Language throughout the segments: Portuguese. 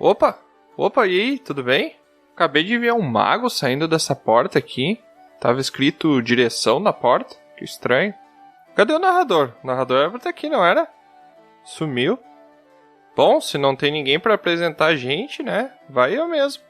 Opa! Opa, e aí, tudo bem? Acabei de ver um mago saindo dessa porta aqui. Tava escrito direção na porta. Que estranho. Cadê o narrador? O narrador era pra estar aqui, não era? Sumiu. Bom, se não tem ninguém pra apresentar a gente, né? Vai eu mesmo.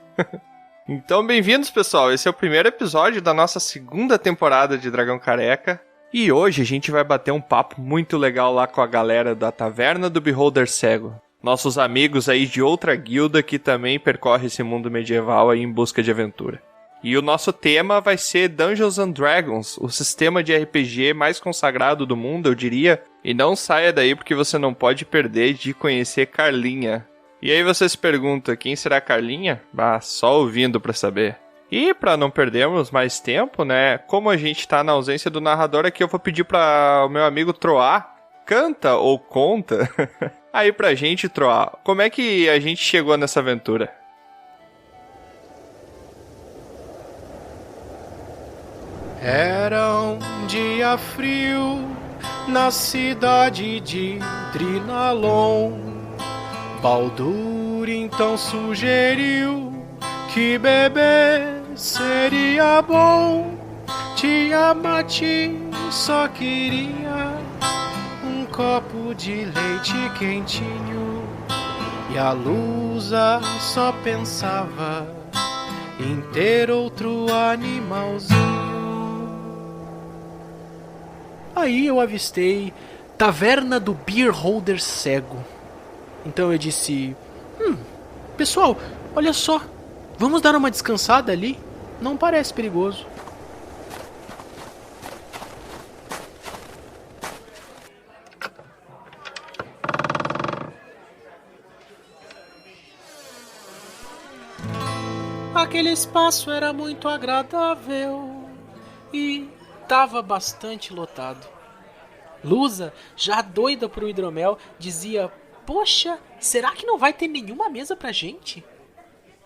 Então, bem-vindos, pessoal. Esse é o primeiro episódio da nossa segunda temporada de Dragão Careca. E hoje a gente vai bater um papo muito legal lá com a galera da Taverna do Beholder Cego. Nossos amigos aí de outra guilda que também percorre esse mundo medieval aí em busca de aventura. E o nosso tema vai ser Dungeons and Dragons, o sistema de RPG mais consagrado do mundo, eu diria. E não saia daí porque você não pode perder de conhecer Carlinha. E aí você se pergunta, quem será Carlinha? Ah, só ouvindo pra saber. E pra não perdermos mais tempo, né, como a gente tá na ausência do narrador aqui, eu vou pedir para o meu amigo Troar, canta ou conta aí pra gente, Troar, como é que a gente chegou nessa aventura? Era um dia frio na cidade de Drinalon. Baldur então sugeriu que beber seria bom. Tiamat só queria um copo de leite quentinho, e a Lusa só pensava em ter outro animalzinho. Aí eu avistei Taverna do Beholder Cego. Então eu disse: pessoal, olha só, vamos dar uma descansada ali? Não parece perigoso. Aquele espaço era muito agradável e estava bastante lotado. Lusa, já doida pro hidromel, dizia: poxa, será que não vai ter nenhuma mesa pra gente?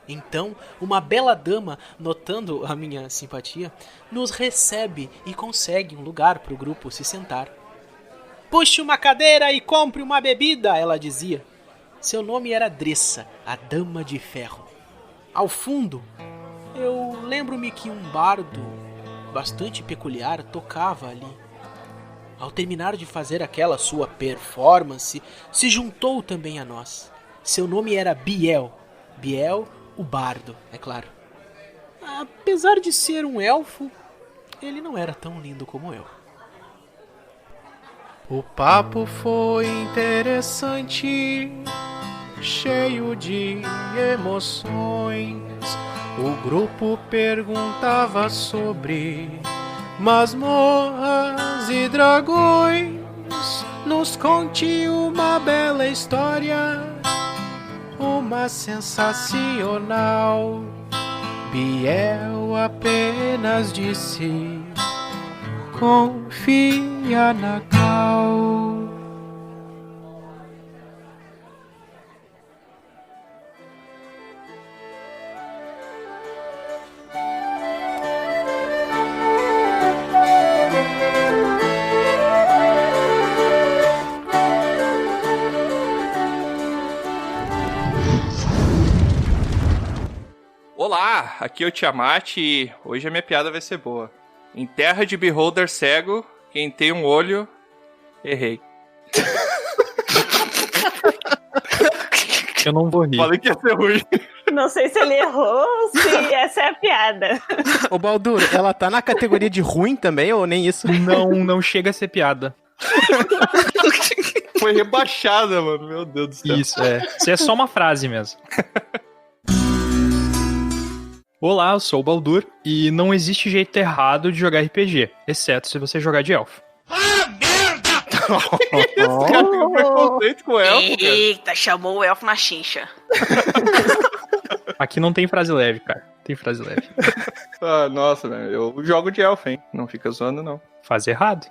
Então, uma bela dama, notando a minha simpatia, nos recebe e consegue um lugar pro grupo se sentar. Puxe uma cadeira e compre uma bebida, ela dizia. Seu nome era Dressa, a Dama de Ferro. Ao fundo, eu lembro-me que um bardo bastante peculiar tocava ali. Ao terminar de fazer aquela sua performance, se juntou também a nós. Seu nome era Biel. Biel, o bardo, é claro. Apesar de ser um elfo, ele não era tão lindo como eu. O papo foi interessante, cheio de emoções. O grupo perguntava sobre masmorras e dragões. Nos conte uma bela história, uma sensacional. Biel apenas disse: confia na Cal. Olá, aqui é o Tiamat e hoje a minha piada vai ser boa. Em terra de Beholder Cego, quem tem um olho... Errei. Eu não vou rir. Falei que ia ser ruim. Não sei se ele errou ou se essa é a piada. Ô Baldur, ela tá na categoria de ruim também ou nem isso? Não chega a ser piada. Foi rebaixada, mano. Meu Deus do céu. Isso é só uma frase mesmo. Olá, eu sou o Baldur e não existe jeito errado de jogar RPG, exceto se você jogar de elfo. Ah, merda! Esse cara tem um preconceito com o elfo, cara. Eita, chamou o elfo na chincha. Aqui não tem frase leve, cara. Tem frase leve. Ah, nossa, velho. Eu jogo de elfo, hein? Não fica zoando, não. Faz errado.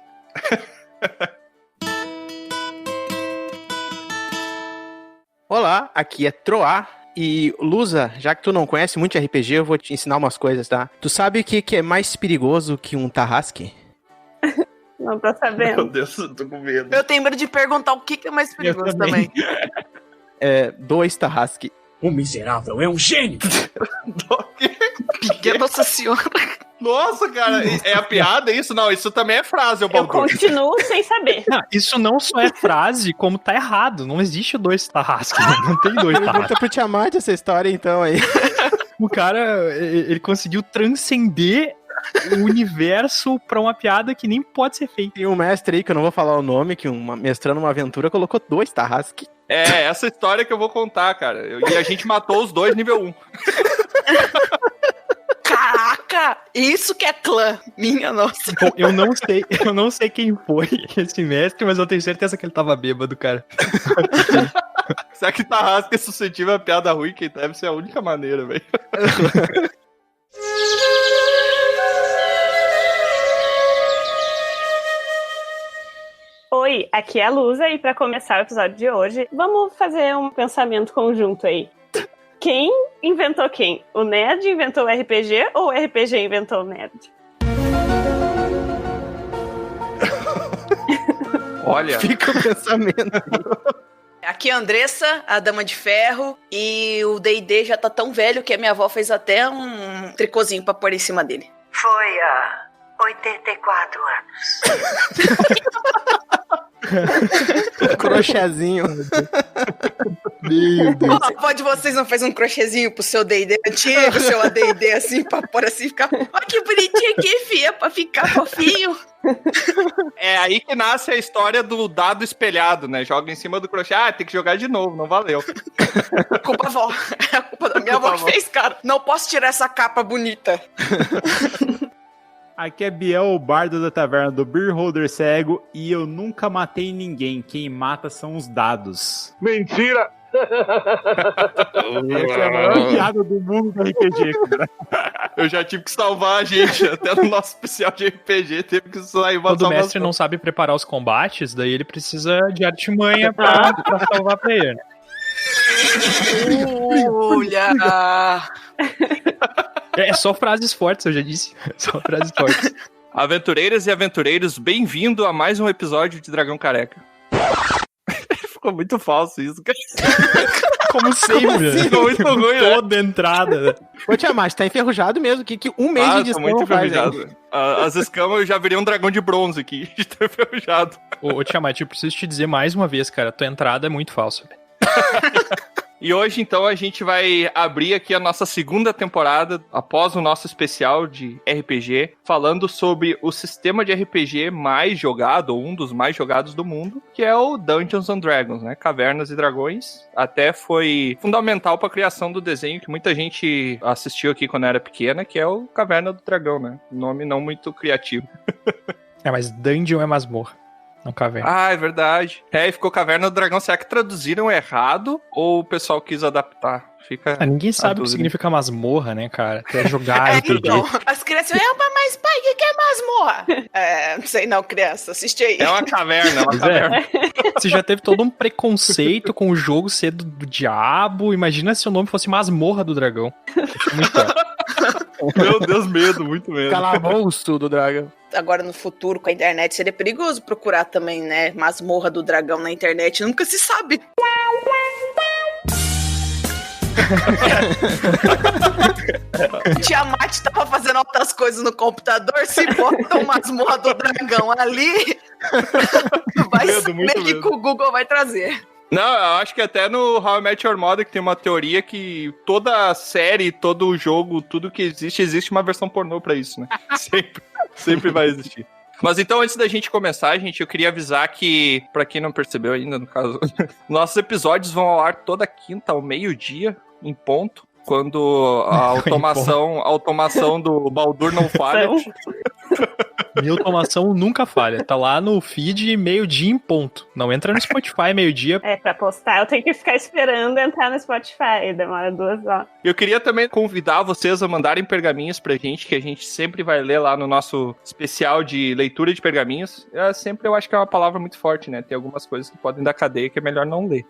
Olá, aqui é Troar. E, Lusa, já que tu não conhece muito RPG, eu vou te ensinar umas coisas, tá? Tu sabe o que é mais perigoso que um tarrasque? Não tô sabendo. Meu Deus, eu tô com medo. Eu tenho medo de perguntar o que é mais perigoso também. Dois tarrasque. O miserável é um gênio! Minha Nossa Senhora. Nossa, cara, é a piada isso? Não, isso também é frase, Eu Baldur. continuo sem saber. Não, isso não só é frase, como tá errado. Não existe dois Tarrasque. Não tem dois Tarrasque. Pergunta pro Tiamat essa história, então, aí. O cara, ele conseguiu transcender o universo pra uma piada que nem pode ser feita. Tem um mestre aí, que eu não vou falar o nome, que mestrando uma aventura, colocou 2 Tarrasque. É, essa história que eu vou contar, cara. E a gente matou os dois nível 1. Caraca, isso que é clã. Minha nossa. Bom, eu não sei quem foi esse mestre, mas eu tenho certeza que ele tava bêbado, cara. Será que Tarrasque é suscetível a piada ruim? Que deve ser a única maneira, velho. Oi, aqui é a Lusa e pra começar o episódio de hoje, vamos fazer um pensamento conjunto aí. Quem inventou quem? O nerd inventou o RPG ou o RPG inventou o nerd? Olha, Fica o pensamento. Aqui é a Andressa, a Dama de Ferro, e o D&D já tá tão velho que a minha avó fez até um tricôzinho pra pôr em cima dele. Foi há 84 anos. Crochêzinho. Meu Deus. A avó de vocês não fez um crochêzinho pro seu D&D antigo, seu AD&D assim, pra pôr assim, ficar... Olha que bonitinho aqui, fia, pra ficar fofinho. é aí que nasce a história do dado espelhado, né? Joga em cima do crochê. Ah, tem que jogar de novo, não valeu. Culpa avó. É a culpa da minha avó que fez, cara. Não posso tirar essa capa bonita. Aqui é Biel, o bardo da taverna do Beer Holder Cego, e eu nunca matei ninguém. Quem mata são os dados. Mentira! Essa é a maior piada do mundo do RPG, cara. Eu já tive que salvar a gente. Até no nosso especial de RPG teve que sair uma Quando o mestre salvação. não sabe preparar os combates, daí ele precisa de artimanha pra salvar pra ele. Olha! É só frases fortes, eu já disse. Só frases fortes. Aventureiras e aventureiros, bem-vindo a mais um episódio de Dragão Careca. Ficou muito falso isso, cara. Como sempre. Ficou muito ruim, né? Toda entrada. Ô, Tiamat, tá enferrujado mesmo. Que um mês de tô descanso muito faz, hein? enferrujado. As escamas eu já virei um dragão de bronze aqui, de ter enferrujado. Ô, Tiamat, eu preciso te dizer mais uma vez, cara, tua entrada é muito falsa. E hoje, então, a gente vai abrir aqui a nossa segunda temporada, após o nosso especial de RPG, falando sobre o sistema de RPG mais jogado, ou um dos mais jogados do mundo, que é o Dungeons and Dragons, né? Cavernas e Dragões. Até foi fundamental para a criação do desenho que muita gente assistiu aqui quando era pequena, que é o Caverna do Dragão, né? Nome não muito criativo. É, mas Dungeon é masmorra. Não caverna. Ah, é verdade. É, e ficou Caverna do Dragão. Será que traduziram errado ou o pessoal quis adaptar? Fica Ninguém sabe o que dúvida. significa masmorra, né, cara? Que é jogar RPG. Então, as crianças, mas pai, o que é masmorra? Não sei não, criança, assiste aí. É uma caverna, Pois é. Você já teve todo um preconceito com o jogo ser do diabo. Imagina se o nome fosse Masmorra do Dragão. Muito bom. Meu Deus, medo, muito medo. Calabouço do dragão. Agora no futuro, com a internet, seria perigoso procurar também, né, masmorra do dragão na internet, nunca se sabe. Tiamat tava fazendo outras coisas no computador, se bota uma masmorra do dragão ali, vai saber que o Google vai trazer. Não, eu acho que até no How I Met Your Mother que tem uma teoria que toda série, todo jogo, tudo que existe uma versão pornô pra isso, né? Sempre vai existir. Mas então, antes da gente começar, gente, eu queria avisar que, pra quem não percebeu ainda, no caso, nossos episódios vão ao ar toda quinta ao meio-dia, em ponto, quando a automação do Baldur não falha. Minha automação nunca falha. Tá lá no feed meio-dia em ponto. Não entra no Spotify meio-dia. É, pra postar eu tenho que ficar esperando entrar no Spotify, demora 2 horas. Eu queria também convidar vocês a mandarem pergaminhos pra gente, que a gente sempre vai ler lá no nosso especial de leitura de pergaminhos. Eu acho que é uma palavra muito forte, né? Tem algumas coisas que podem dar cadeia que é melhor não ler.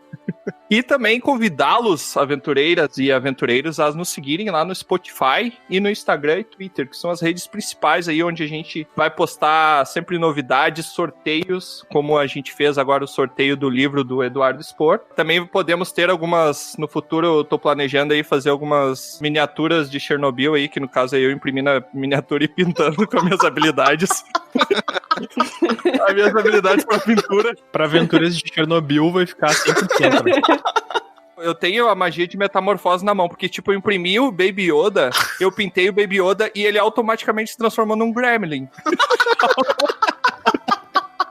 E também convidá-los, aventureiras e aventureiros, a nos seguirem lá no Spotify e no Instagram e Twitter, que são as redes principais aí onde a gente vai postar sempre novidades, sorteios, como a gente fez agora o sorteio do livro do Eduardo Spor. Também podemos ter algumas, no futuro eu tô planejando aí fazer algumas miniaturas de Chernobyl aí, que no caso aí eu imprimi na miniatura e pintando com as minhas habilidades. As minhas habilidades pra pintura. Pra aventuras de Chernobyl vai ficar 100%. Né? Eu tenho a magia de metamorfose na mão, porque, tipo, eu imprimi o Baby Yoda, eu pintei o Baby Yoda e ele automaticamente se transformou num Gremlin.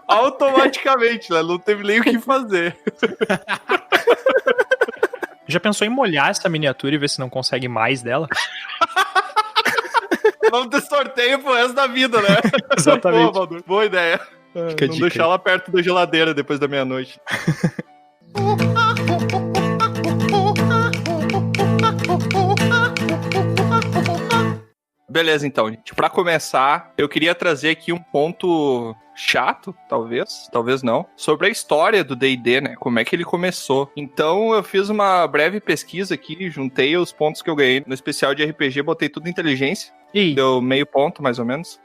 Automaticamente, né? Não teve nem o que fazer. Já pensou em molhar essa miniatura e ver se não consegue mais dela? Vamos ter sorteio pro resto da vida, né? Exatamente. Boa, Valdur. Boa ideia. Não deixar ela perto da geladeira depois da meia-noite. Beleza, então, gente. Pra começar, eu queria trazer aqui um ponto chato, talvez não, sobre a história do D&D, né? Como é que ele começou. Então, eu fiz uma breve pesquisa aqui, juntei os pontos que eu ganhei no especial de RPG, botei tudo em inteligência. Deu meio ponto, mais ou menos.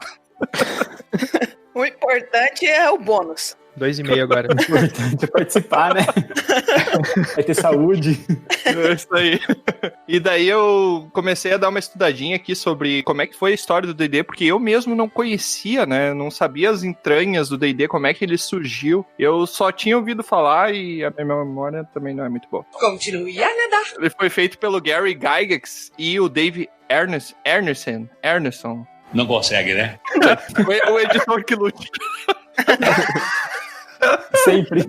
O importante é o bônus. 2,5 agora. O importante é participar, né? Vai ter saúde. É isso aí. E daí eu comecei a dar uma estudadinha aqui sobre como é que foi a história do D&D, porque eu mesmo não conhecia, né? Não sabia as entranhas do D&D, como é que ele surgiu. Eu só tinha ouvido falar e a minha memória também não é muito boa. Continue a nadar. Ele foi feito pelo Gary Gygax e o Dave Arneson. Não consegue, né? O editor que lute. Sempre.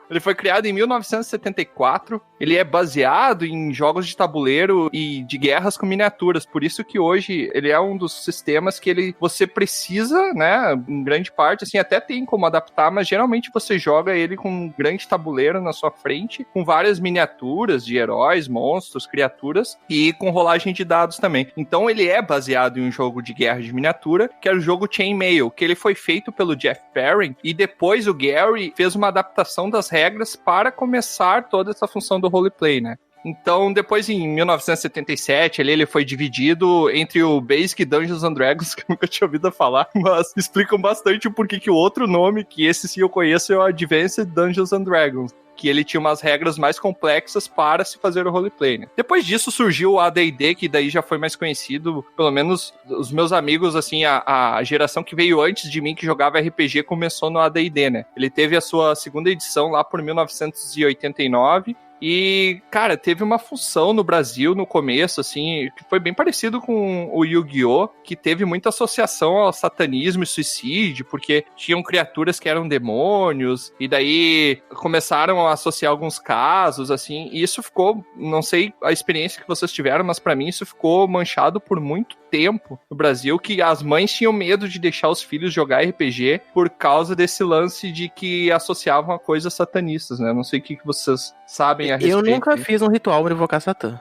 Ele foi criado em 1974. Ele é baseado em jogos de tabuleiro e de guerras com miniaturas. Por isso que hoje ele é um dos sistemas que você precisa, né? Em grande parte, assim, até tem como adaptar, mas geralmente você joga ele com um grande tabuleiro na sua frente, com várias miniaturas de heróis, monstros, criaturas e com rolagem de dados também. Então ele é baseado em um jogo de guerra de miniatura, que era o jogo Chainmail, que ele foi feito pelo Jeff Perrin e depois o Gary fez uma adaptação das regras para começar toda essa função do roleplay, né? Então, depois, em 1977, ele foi dividido entre o Basic Dungeons and Dragons, que eu nunca tinha ouvido falar, mas explicam bastante o porquê que o outro nome, que esse sim eu conheço, é o Advanced Dungeons and Dragons, que ele tinha umas regras mais complexas para se fazer o roleplay, né? Depois disso surgiu o AD&D, que daí já foi mais conhecido, pelo menos os meus amigos, assim, a geração que veio antes de mim, que jogava RPG, começou no AD&D, né? Ele teve a sua segunda edição lá por 1989, e, cara, teve uma função no Brasil no começo, assim, que foi bem parecido com o Yu-Gi-Oh!, que teve muita associação ao satanismo e suicídio, porque tinham criaturas que eram demônios, e daí começaram a associar alguns casos, assim, e isso ficou, não sei a experiência que vocês tiveram, mas pra mim isso ficou manchado por muito tempo no Brasil, que as mães tinham medo de deixar os filhos jogar RPG por causa desse lance de que associavam a coisas satanistas, né? Não sei o que vocês sabem a respeito. Eu nunca fiz um ritual pra invocar Satã.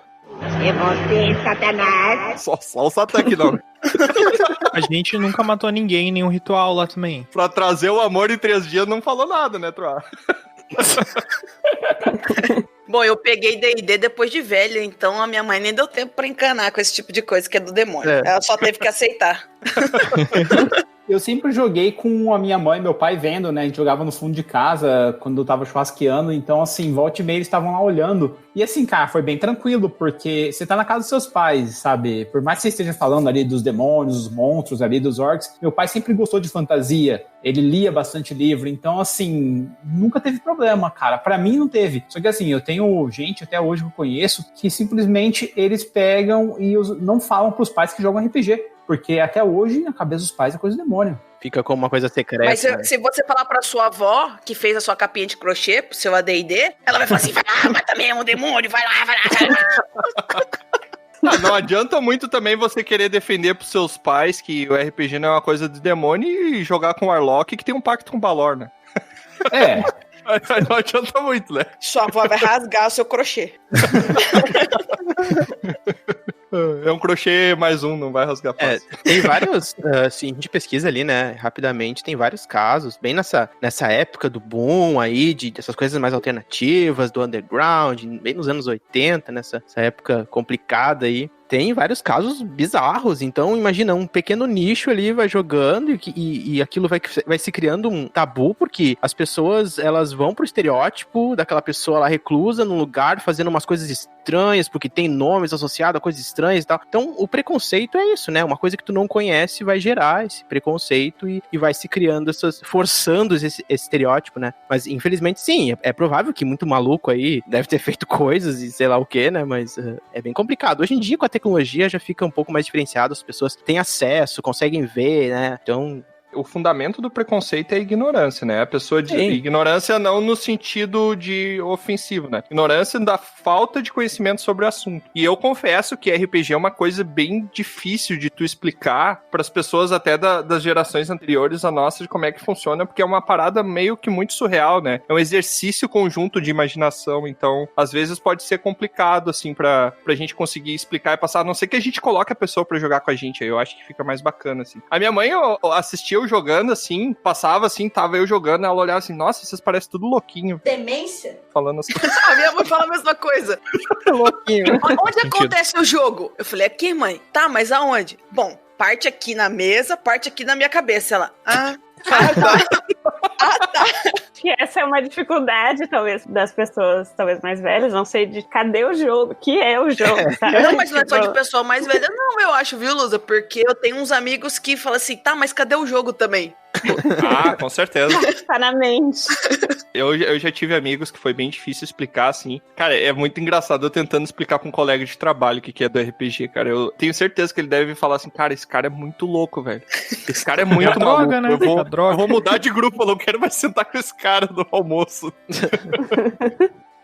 É você, Satanás. Só o Satã aqui não. A gente nunca matou ninguém em nenhum ritual lá também. Pra trazer o amor em 3 dias não falou nada, né, Troá? Bom, eu peguei D&D depois de velha, então a minha mãe nem deu tempo pra encanar com esse tipo de coisa que é do demônio. É. Ela só teve que aceitar. Eu sempre joguei com a minha mãe e meu pai vendo, né? A gente jogava no fundo de casa quando eu tava churrasqueando. Então, assim, volta e meia eles estavam lá olhando. E assim, cara, foi bem tranquilo, porque você tá na casa dos seus pais, sabe? Por mais que você esteja falando ali dos demônios, dos monstros ali, dos orcs, meu pai sempre gostou de fantasia. Ele lia bastante livro. Então, assim, nunca teve problema, cara. Pra mim, não teve. Só que, assim, eu tenho gente até hoje que eu conheço que simplesmente eles pegam e não falam pros pais que jogam RPG. Porque até hoje, a cabeça dos pais é coisa do demônio. Fica como uma coisa secreta. Mas se você falar pra sua avó, que fez a sua capinha de crochê pro seu AD&D, ela vai falar assim, vai lá, mata mesmo o demônio, vai lá. Não adianta muito também você querer defender pros seus pais que o RPG não é uma coisa de demônio e jogar com o Warlock que tem um pacto com o Balor, né? É. Não adianta muito, né? Sua avó vai rasgar o seu crochê. É um crochê mais um, não vai rasgar fácil. Tem vários, assim, a gente pesquisa ali, né, rapidamente, tem vários casos, bem nessa época do boom aí, dessas coisas mais alternativas, do underground, bem nos anos 80, nessa época complicada aí. Tem vários casos bizarros, então imagina, um pequeno nicho ali vai jogando e aquilo vai se criando um tabu, porque as pessoas, elas vão pro estereótipo daquela pessoa lá reclusa num lugar, fazendo umas coisas estranhas, porque tem nomes associados a coisas estranhas e tal. Então, o preconceito é isso, né? Uma coisa que tu não conhece vai gerar esse preconceito e vai se criando forçando esse estereótipo, né? Mas, infelizmente, sim, é provável que muito maluco aí deve ter feito coisas e sei lá o que, né? Mas é bem complicado. Hoje em dia, com a tecnologia, já fica um pouco mais diferenciado, as pessoas têm acesso, conseguem ver, né? Então... O fundamento do preconceito é a ignorância, né? A pessoa de ignorância não no sentido de ofensivo, né? Ignorância da falta de conhecimento sobre o assunto. E eu confesso que RPG é uma coisa bem difícil de tu explicar para as pessoas até das gerações anteriores a nossa de como é que funciona, porque é uma parada meio que muito surreal, né? É um exercício conjunto de imaginação, então às vezes pode ser complicado, assim, pra gente conseguir explicar e passar, a não ser que a gente coloque a pessoa pra jogar com a gente, aí eu acho que fica mais bacana, assim. A minha mãe, eu assistia eu jogando assim, passava assim, tava eu jogando, ela olhava assim, nossa, vocês parecem tudo louquinho. Demência? Falando assim. A minha mãe fala a mesma coisa. Louquinho. Onde acontece o jogo? Eu falei, aqui, mãe. Tá, mas aonde? Bom, parte aqui na mesa, parte aqui na minha cabeça. Ela, tá. Acho que essa é uma dificuldade, talvez, das pessoas, talvez mais velhas, não sei de cadê o jogo, o que é o jogo, sabe? Não, mas não é só de pessoa mais velha, não, eu acho, viu, Lusa? Porque eu tenho uns amigos que falam assim, tá, mas cadê o jogo também? Ah, com certeza. Tá na mente. Eu já tive amigos que foi bem difícil explicar, assim. Cara, é muito engraçado eu tentando explicar pra um colega de trabalho o que é do RPG, cara. Eu tenho certeza que ele deve falar assim, cara, esse cara é muito louco, velho. Esse cara é muito maluco. Droga, né? Eu vou mudar de grupo, eu não quero mais sentar com esse cara no almoço.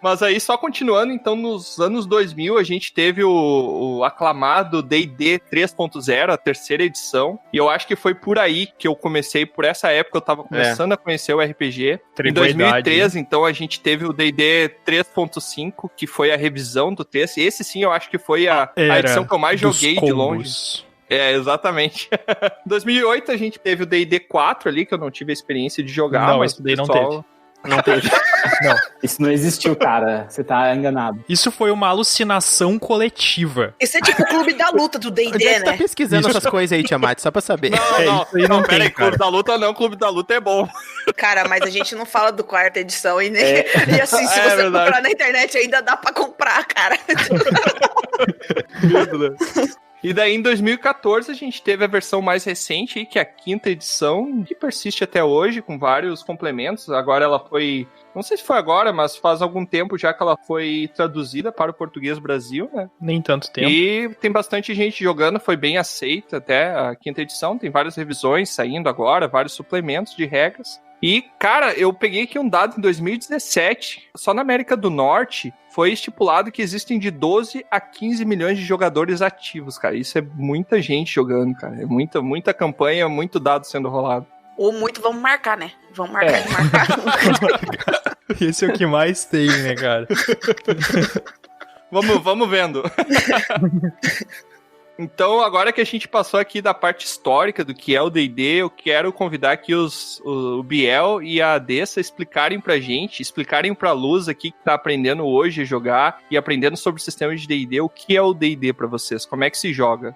Mas aí, só continuando, então, nos anos 2000, a gente teve o aclamado D&D 3.0, a terceira edição, e eu acho que foi por aí que eu comecei, por essa época eu tava começando a conhecer o RPG. Em 2013, então, a gente teve o D&D 3.5, que foi a revisão do texto, e esse sim, eu acho que foi a edição que eu mais joguei de longe. É, exatamente. Em 2008, a gente teve o D&D 4 ali, que eu não tive a experiência de jogar. Não, mas esse daí não teve. Não teve. Não, isso não existiu, cara. Você tá enganado. Isso foi uma alucinação coletiva. Esse é tipo o clube da luta do D&D, Onde é que né? tá pesquisando essas coisas aí, Tiamat? Só pra saber. Não, peraí, Clube da Luta não, Clube da Luta é bom. Cara, mas a gente não fala do quarta edição e, nem... e assim, se você comprar na internet ainda dá pra comprar, cara. Meu Deus. E daí, em 2014, a gente teve a versão mais recente, que é a quinta edição, que persiste até hoje, com vários complementos. Agora ela foi... Não sei se foi agora, mas faz algum tempo já que ela foi traduzida para o português Brasil, né? Nem tanto tempo. E tem bastante gente jogando, foi bem aceita até a quinta edição. Tem várias revisões saindo agora, vários suplementos de regras. E, cara, eu peguei aqui um dado em 2017, só na América do Norte foi estipulado que existem de 12 a 15 milhões de jogadores ativos, cara. Isso é muita gente jogando, cara. É muita campanha, muito dado sendo rolado. Ou muito, vamos marcar, né? Vamos marcar. Esse é o que mais tem, né, cara? Vamos vendo. Então, agora que a gente passou aqui da parte histórica do que é o D&D, eu quero convidar aqui o Biel e a Adessa explicarem pra gente, explicarem pra Luz aqui que tá aprendendo hoje a jogar e aprendendo sobre o sistema de D&D, o que é o D&D pra vocês, como é que se joga?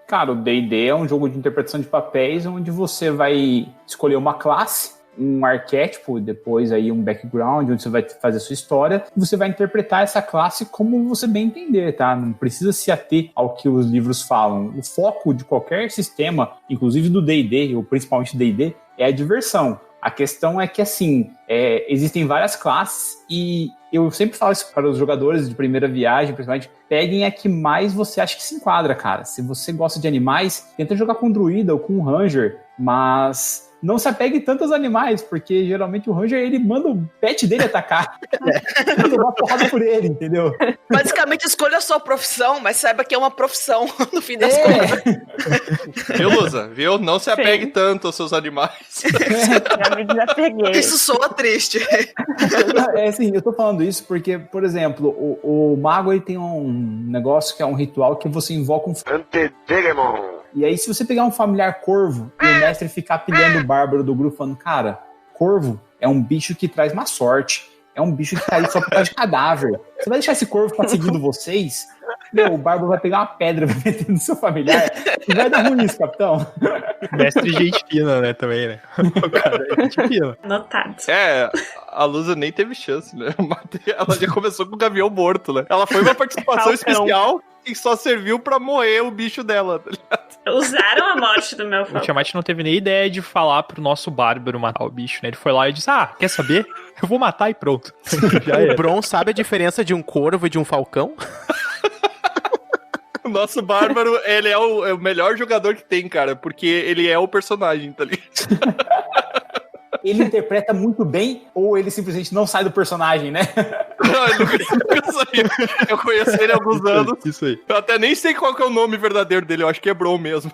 Cara, o D&D é um jogo de interpretação de papéis onde você vai escolher uma classe, um arquétipo, depois aí um background, onde você vai fazer a sua história, e você vai interpretar essa classe como você bem entender, tá? Não precisa se ater ao que os livros falam. O foco de qualquer sistema, inclusive do D&D, ou principalmente do D&D, é a diversão. A questão é que, assim, existem várias classes e eu sempre falo isso para os jogadores de primeira viagem, principalmente, peguem a que mais você acha que se enquadra, cara. Se você gosta de animais, tenta jogar com um druida ou com um ranger, mas não se apegue tanto aos animais, porque geralmente o Ranger, ele manda o pet dele atacar. Manda uma porrada por ele, entendeu? Basicamente, escolha a sua profissão, mas saiba que é uma profissão, no fim das contas. Viu, Lusa? Viu? Não se apegue tanto aos seus animais. Já me desapeguei. Isso soa triste. É assim, eu tô falando isso porque, por exemplo, o mago, ele tem um negócio que é um ritual que você invoca um... E aí, se você pegar um familiar corvo e o mestre ficar pilhando o bárbaro do grupo falando, cara, corvo é um bicho que traz má sorte, é um bicho que tá aí só por causa de cadáver. Você vai deixar esse corvo ficar seguindo vocês? Meu, o bárbaro vai pegar uma pedra, vai meter no seu familiar e vai dar ruim isso, capitão. Mestre gente fina, né, também, né? O cara é gente fina. Notado. A Lusa nem teve chance, né? Ela já começou com o gavião morto, né? Ela foi uma participação especial e só serviu pra moer o bicho dela, tá ligado? Usaram a morte do meu O Tiamat não teve nem ideia de falar pro nosso bárbaro matar o bicho, né? Ele foi lá e disse, quer saber? Eu vou matar e pronto. Já O Bron sabe a diferença de um corvo e de um falcão? O nosso bárbaro, ele é o melhor jogador que tem, cara, porque ele é o personagem, tá ligado? Ele interpreta muito bem ou ele simplesmente não sai do personagem, né? Não, ele nunca saiu. Eu conheço ele há alguns anos. Isso aí. Eu até nem sei qual que é o nome verdadeiro dele, eu acho que é Bron mesmo.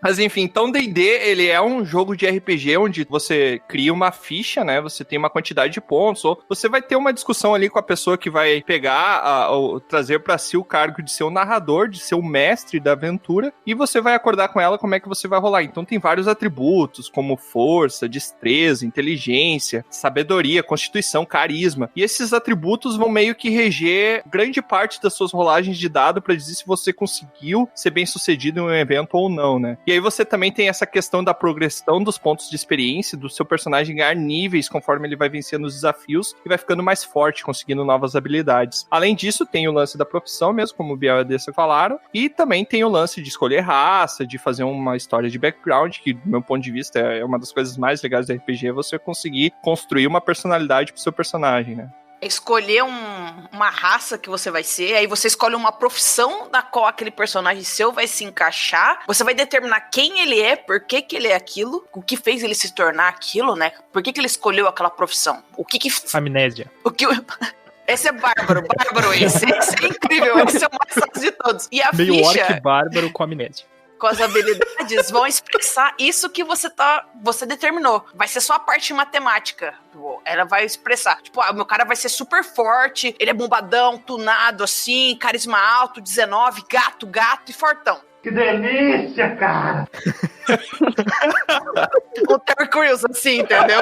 Mas enfim, então D&D, ele é um jogo de RPG onde você cria uma ficha, né? Você tem uma quantidade de pontos, ou você vai ter uma discussão ali com a pessoa que vai pegar, ou trazer pra si o cargo de ser o narrador, de ser o mestre da aventura, e você vai acordar com ela como é que você vai rolar. Então tem vários atributos, como força, destreza, inteligência, sabedoria, constituição, carisma. E esses atributos vão meio que reger grande parte das suas rolagens de dado pra dizer se você conseguiu ser bem sucedido em um evento ou não, né? E aí você também tem essa questão da progressão dos pontos de experiência, do seu personagem ganhar níveis conforme ele vai vencendo os desafios e vai ficando mais forte, conseguindo novas habilidades. Além disso, tem o lance da profissão mesmo, como o Biel e a Dessa falaram, e também tem o lance de escolher raça, de fazer uma história de background, que do meu ponto de vista é uma das coisas mais legais do RPG, é você conseguir construir uma personalidade pro seu personagem, né? Escolher uma raça que você vai ser, aí você escolhe uma profissão na qual aquele personagem seu vai se encaixar, você vai determinar quem ele é, por que ele é aquilo, o que fez ele se tornar aquilo, né? Por que ele escolheu aquela profissão? Amnésia. Esse é bárbaro esse é incrível, esse é o mais fácil de todos. E a meio ficha... orc bárbaro com amnésia. Com as habilidades vão expressar isso que você determinou. Vai ser só a parte matemática. Ela vai expressar. Tipo, o meu cara vai ser super forte, ele é bombadão, tunado assim, carisma alto, 19, gato e fortão. Que delícia, cara! O Terry Crews, assim, entendeu?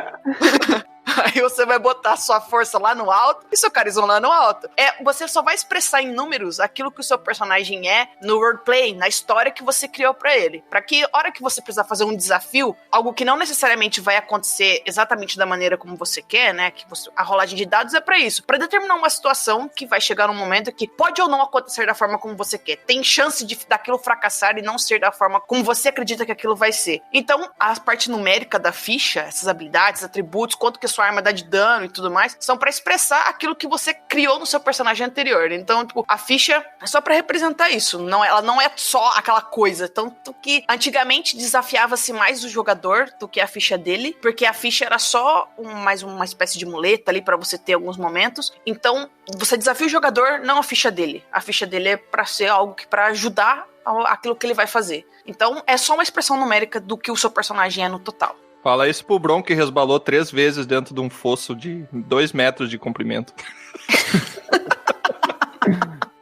Aí você vai botar sua força lá no alto e seu carisma lá no alto. Você só vai expressar em números aquilo que o seu personagem é no roleplay, na história que você criou pra ele. Pra que, hora que você precisar fazer um desafio, algo que não necessariamente vai acontecer exatamente da maneira como você quer, né? A rolagem de dados é pra isso. Pra determinar uma situação que vai chegar num momento que pode ou não acontecer da forma como você quer. Tem chance daquilo fracassar e não ser da forma como você acredita que aquilo vai ser. Então, a parte numérica da ficha, essas habilidades, atributos, quanto que sua arma dá de dano e tudo mais, são pra expressar aquilo que você criou no seu personagem anterior. Então, tipo, a ficha é só pra representar isso. Ela não é só aquela coisa. Tanto que antigamente desafiava-se mais o jogador do que a ficha dele, porque a ficha era só mais uma espécie de muleta ali pra você ter alguns momentos. Então, você desafia o jogador, não a ficha dele. A ficha dele é pra ser algo que pra ajudar aquilo que ele vai fazer. Então, é só uma expressão numérica do que o seu personagem é no total. Fala isso pro Bron, que resbalou 3 vezes dentro de um fosso de 2 metros de comprimento.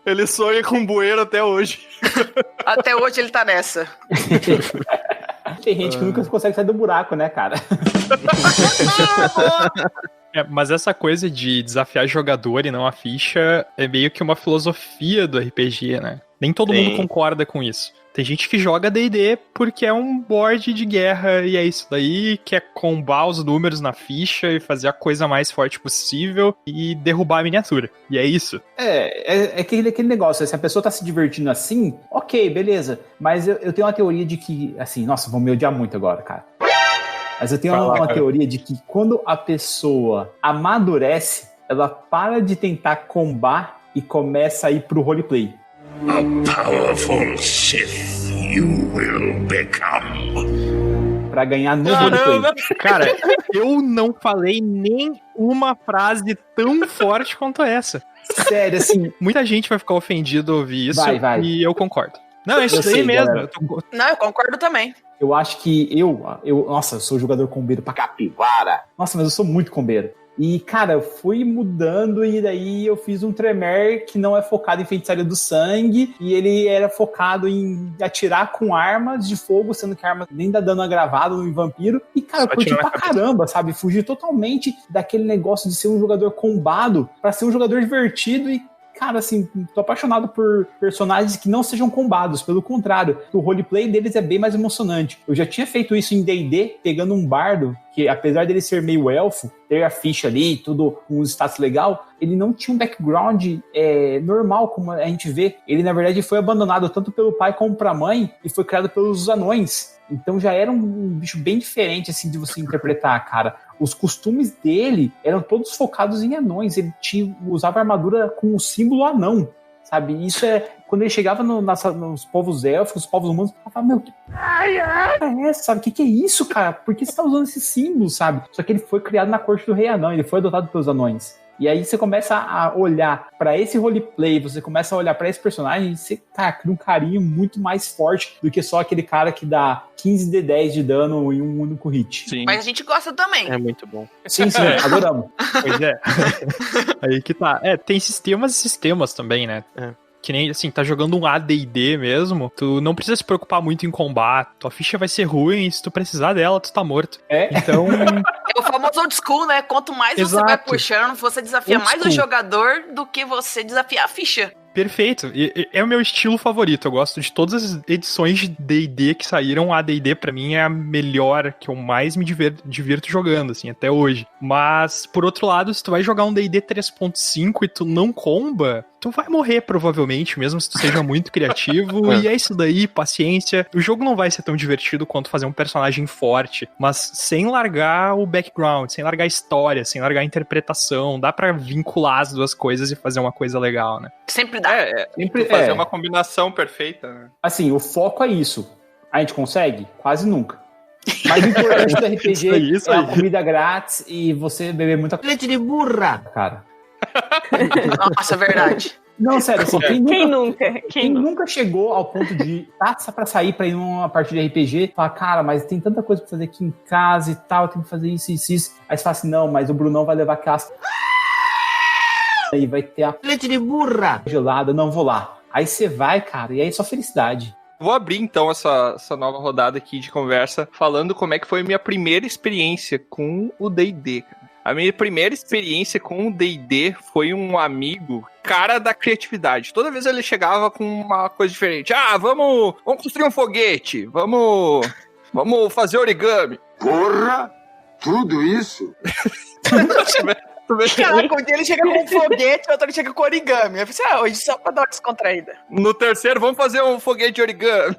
Ele sonha com bueiro até hoje. Até hoje ele tá nessa. Tem gente que nunca consegue sair do buraco, né, cara? Mas essa coisa de desafiar jogador e não a ficha é meio que uma filosofia do RPG, né? Nem todo mundo concorda com isso. Tem gente que joga D&D porque é um board de guerra e é isso daí, quer combar os números na ficha e fazer a coisa mais forte possível e derrubar a miniatura. E é isso. É aquele negócio, se a pessoa tá se divertindo assim, ok, beleza. Mas eu tenho uma teoria de que, assim, nossa, vão me odiar muito agora, cara. Mas eu tenho uma teoria de que quando a pessoa amadurece, ela para de tentar combar e começa a ir pro roleplay. A powerful Sith you will become. pra ganhar no roleplay. Cara, eu não falei nem uma frase tão forte quanto essa. Sério, assim. Muita gente vai ficar ofendido ao ouvir isso Vai. e eu concordo. Não, é isso Eu daí sei, mesmo. galera. Não, eu concordo também. Eu acho que nossa, eu sou jogador combeiro pra capivara. Nossa, mas eu sou muito combeiro. E, cara, eu fui mudando e daí eu fiz um Tremere que não é focado em feitiçaria do sangue e ele era focado em atirar com armas de fogo, sendo que a arma nem dá dano agravado em vampiro. E, cara, eu curti pra caramba, sabe? Fugir totalmente daquele negócio de ser um jogador combado pra ser um jogador divertido e, cara, assim, tô apaixonado por personagens que não sejam combados, pelo contrário, o roleplay deles é bem mais emocionante. Eu já tinha feito isso em D&D, pegando um bardo, que apesar dele ser meio elfo, ter a ficha ali, tudo com um status legal, ele não tinha um background normal, como a gente vê. Ele, na verdade, foi abandonado tanto pelo pai como pra mãe, e foi criado pelos anões. Então já era um bicho bem diferente, assim, de você interpretar, cara. Os costumes dele eram todos focados em anões. Ele usava armadura com o símbolo anão, sabe? Isso quando ele chegava nos povos élficos, os povos humanos, ele falava, meu, que é essa, sabe? O que é isso, cara? Por que você tá usando esse símbolo, sabe? Só que ele foi criado na corte do rei anão, ele foi adotado pelos anões. E aí você começa a olhar pra esse roleplay, você começa a olhar pra esse personagem e você, cara, cria um carinho muito mais forte do que só aquele cara que dá 15 de 10 de dano em um único hit. Sim. Mas a gente gosta também. É muito bom. Sim, adoramos. Pois é. Aí que tá. Tem sistemas e sistemas também, né? Que nem, assim, tá jogando um AD&D mesmo, tu não precisa se preocupar muito em combate, tua ficha vai ser ruim e se tu precisar dela, tu tá morto. Então... É o famoso old school, né? Quanto mais Exato. você vai puxando, você desafia Old mais o school. jogador do que você desafiar a ficha. Perfeito. É o meu estilo favorito. Eu gosto de todas as edições de D&D que saíram. A D&D, pra mim, é a melhor, que eu mais me divirto jogando, assim, até hoje. Mas, por outro lado, se tu vai jogar um D&D 3.5 e tu não comba, tu vai morrer, provavelmente, mesmo se tu seja muito criativo. E é isso daí, paciência. O jogo não vai ser tão divertido quanto fazer um personagem forte, mas sem largar o background, sem largar a história, sem largar a interpretação. Dá pra vincular as duas coisas e fazer uma coisa legal, né? Sempre dá. Sempre fazer uma combinação perfeita, né? Assim, o foco é isso. A gente consegue? Quase nunca. Mas o importante do RPG isso é aí. a comida grátis e você beber muita Leite de burra. cara. Nossa, é verdade. Não, sério, assim, Quem nunca? nunca chegou ao ponto de taça pra sair pra ir numa partida de RPG, falar, cara, mas tem tanta coisa pra fazer aqui em casa e tal, tem que fazer isso. Aí você fala assim, não, mas o Brunão vai levar casca. Aí vai ter a Leite de burra. gelada, não vou lá. Aí você vai, cara, e aí é só felicidade. Vou abrir então essa nova rodada aqui de conversa falando como é que foi a minha primeira experiência com o D&D, cara. A minha primeira experiência com o D&D foi um amigo, cara da criatividade. Toda vez ele chegava com uma coisa diferente. Ah, vamos construir um foguete, vamos fazer origami. Porra! Tudo isso? Caraca, um dia ele chega com um foguete, o outro ele chega com origami. Eu falei, hoje só pra dar uma descontraída. No terceiro, vamos fazer um foguete de origami.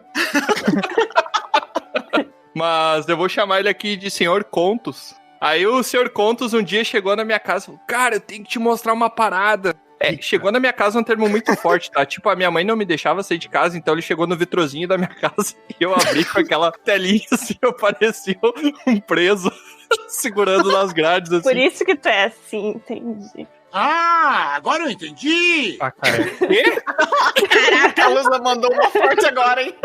Mas eu vou chamar ele aqui de Senhor Contos. Aí o Senhor Contos um dia chegou na minha casa e falou, cara, eu tenho que te mostrar uma parada. Chegou na minha casa um termo muito forte, tá? Tipo, a minha mãe não me deixava sair de casa, então ele chegou no vitrozinho da minha casa e eu abri com aquela telinha assim, eu parecia um preso segurando nas grades, assim. Por isso que tu é assim, entendi. Ah, agora eu entendi! Ah, cara. Quê? Caraca, a Lusa mandou uma forte agora, hein?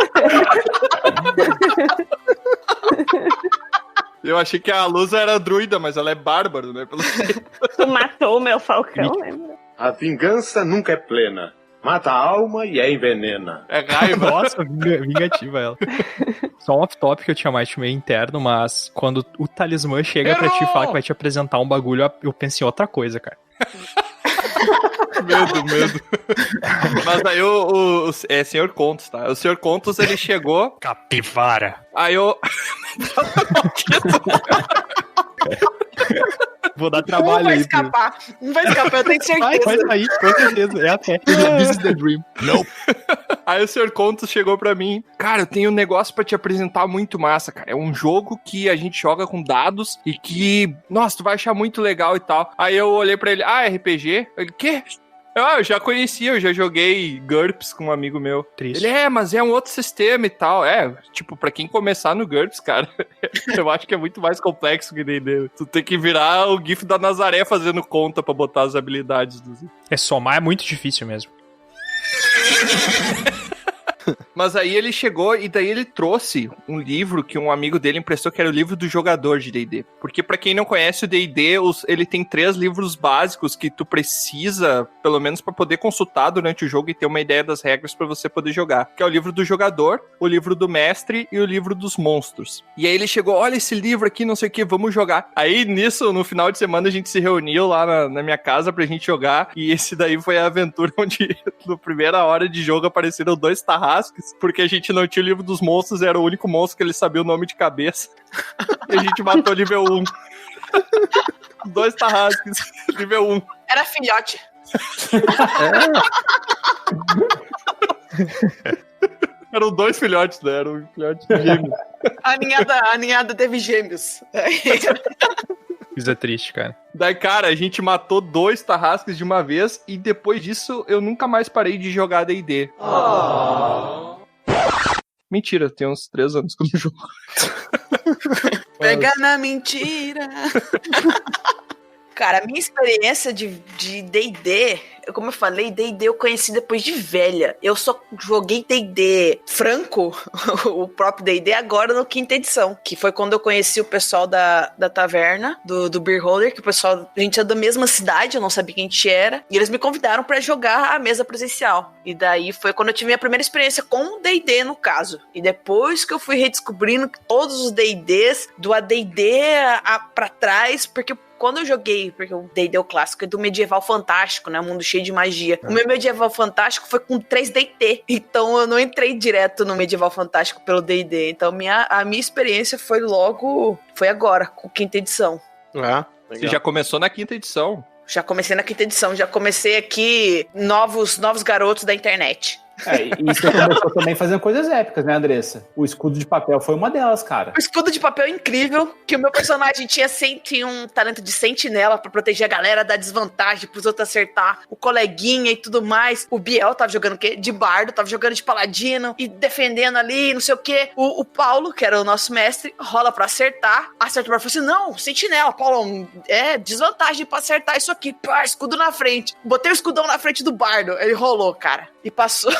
Eu achei que a Lusa era druida, mas ela é bárbaro, né? Tu matou o meu falcão, lembra? A vingança nunca é plena. Mata a alma e a envenena. É raiva. Nossa, vingativa ela. Só um off-top que eu tinha mais meio interno, mas quando o talismã chega pra ti e fala que vai te apresentar um bagulho, eu penso em outra coisa, cara. Medo. Mas aí o Senhor Contos, tá? O Senhor Contos, ele chegou... Capivara. Aí eu... Vou dar trabalho vai aí. escapar. Não vai escapar, eu tenho certeza. Vai sair, com certeza. É a fé. This is the dream. Não. Aí o Senhor Contos chegou pra mim. Cara, eu tenho um negócio pra te apresentar muito massa, cara. É um jogo que a gente joga com dados e que... Nossa, tu vai achar muito legal e tal. Aí eu olhei pra ele. Ah, RPG? Ele, quê? Eu já conhecia, eu já joguei GURPS com um amigo meu. Triste. Ele, mas é um outro sistema e tal. Tipo, pra quem começar no GURPS, cara, eu acho que é muito mais complexo que D&D. Tu tem que virar o GIF da Nazaré fazendo conta pra botar as habilidades. Somar é muito difícil mesmo. Mas aí ele chegou e daí ele trouxe um livro que um amigo dele emprestou, que era o livro do jogador de D&D. Porque pra quem não conhece o D&D, ele tem 3 livros básicos que tu precisa, pelo menos pra poder consultar durante o jogo e ter uma ideia das regras pra você poder jogar. Que é o livro do jogador, o livro do mestre e o livro dos monstros. E aí ele chegou, olha esse livro aqui, não sei o que, vamos jogar. Aí nisso, no final de semana, a gente se reuniu lá na minha casa pra gente jogar. E esse daí foi a aventura onde, na primeira hora de jogo, apareceram 2 tarrasques, porque a gente não tinha o livro dos monstros, era o único monstro que ele sabia o nome de cabeça. E a gente matou nível 1. 2 tarrasques, nível 1. Era filhote. Eram 2 filhotes, né? Era um filhote gêmeo. A ninhada teve gêmeos. Isso é triste, cara. Daí, cara, a gente matou 2 tarrasques de uma vez e depois disso eu nunca mais parei de jogar D&D. Mentira, tem uns 3 anos que eu não jogo. Pega na mentira. Cara, a minha experiência de D&D, como eu falei, D&D eu conheci depois de velha. Eu só joguei D&D franco, o próprio D&D, agora no 5ª edição. Que foi quando eu conheci o pessoal da taverna, do Beer Holder, que o pessoal, a gente é da mesma cidade, eu não sabia quem a gente era. E eles me convidaram pra jogar a mesa presencial. E daí foi quando eu tive minha primeira experiência com o D&D, no caso. E depois que eu fui redescobrindo todos os D&Ds, do AD&D pra trás, porque quando eu joguei, porque o D&D, o clássico, é do medieval fantástico, né? Um mundo cheio de magia. O meu medieval fantástico foi com 3DT. Então eu não entrei direto no medieval fantástico pelo D&D. Então a minha experiência foi agora, com 5ª edição. Você já começou na 5ª edição. Já comecei na 5ª edição. Já comecei aqui novos garotos da internet. E você começou também fazendo coisas épicas, né, Andressa? O escudo de papel foi uma delas, cara. O escudo de papel é incrível, que o meu personagem tinha um talento de sentinela pra proteger a galera da desvantagem, pros outros acertar, o coleguinha e tudo mais. O Biel tava jogando o quê? De bardo, tava jogando de paladino e defendendo ali, não sei o quê. O Paulo, que era o nosso mestre, rola pra acertar. Acerta o bardo e fala assim, não, sentinela, Paulo, desvantagem pra acertar isso aqui. Pá, escudo na frente. Botei o escudão na frente do bardo, ele rolou, cara, e passou.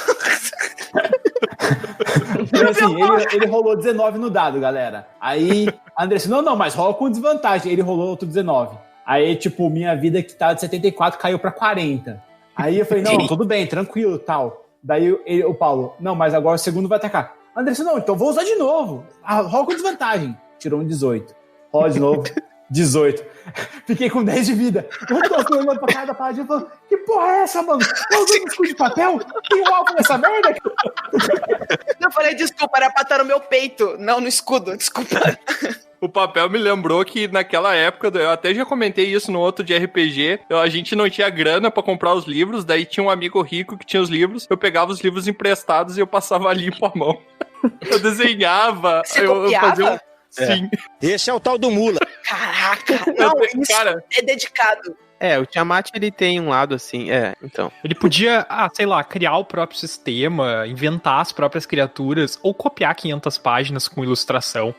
Assim, ele rolou 19 no dado, galera. Aí, André disse, não, mas rola com desvantagem. Ele rolou outro 19. Aí, tipo, minha vida que tava de 74 caiu pra 40. Aí eu falei, não, tudo bem, tranquilo, tal. Daí o Paulo, não, mas agora o segundo vai atacar. André disse, não, então vou usar de novo. Rola com desvantagem. Tirou um 18. Rola de novo. 18. Fiquei com 10 de vida. Eu tô olhando pra cara da paladina e falando, que porra é essa, mano? Tá usando um escudo de papel? Tem um alvo nessa merda? Eu falei, desculpa, era pra estar no meu peito, não no escudo, desculpa. O papel me lembrou que naquela época, eu até já comentei isso no outro de RPG, a gente não tinha grana pra comprar os livros, daí tinha um amigo rico que tinha os livros, eu pegava os livros emprestados e eu passava limpo a mão. Eu desenhava, eu fazia Sim. Esse é o tal do mula. Caraca, não, isso cara, é dedicado. O Tiamat, ele tem um lado assim, então. Ele podia, sei lá, criar o próprio sistema, inventar as próprias criaturas, ou copiar 500 páginas com ilustração.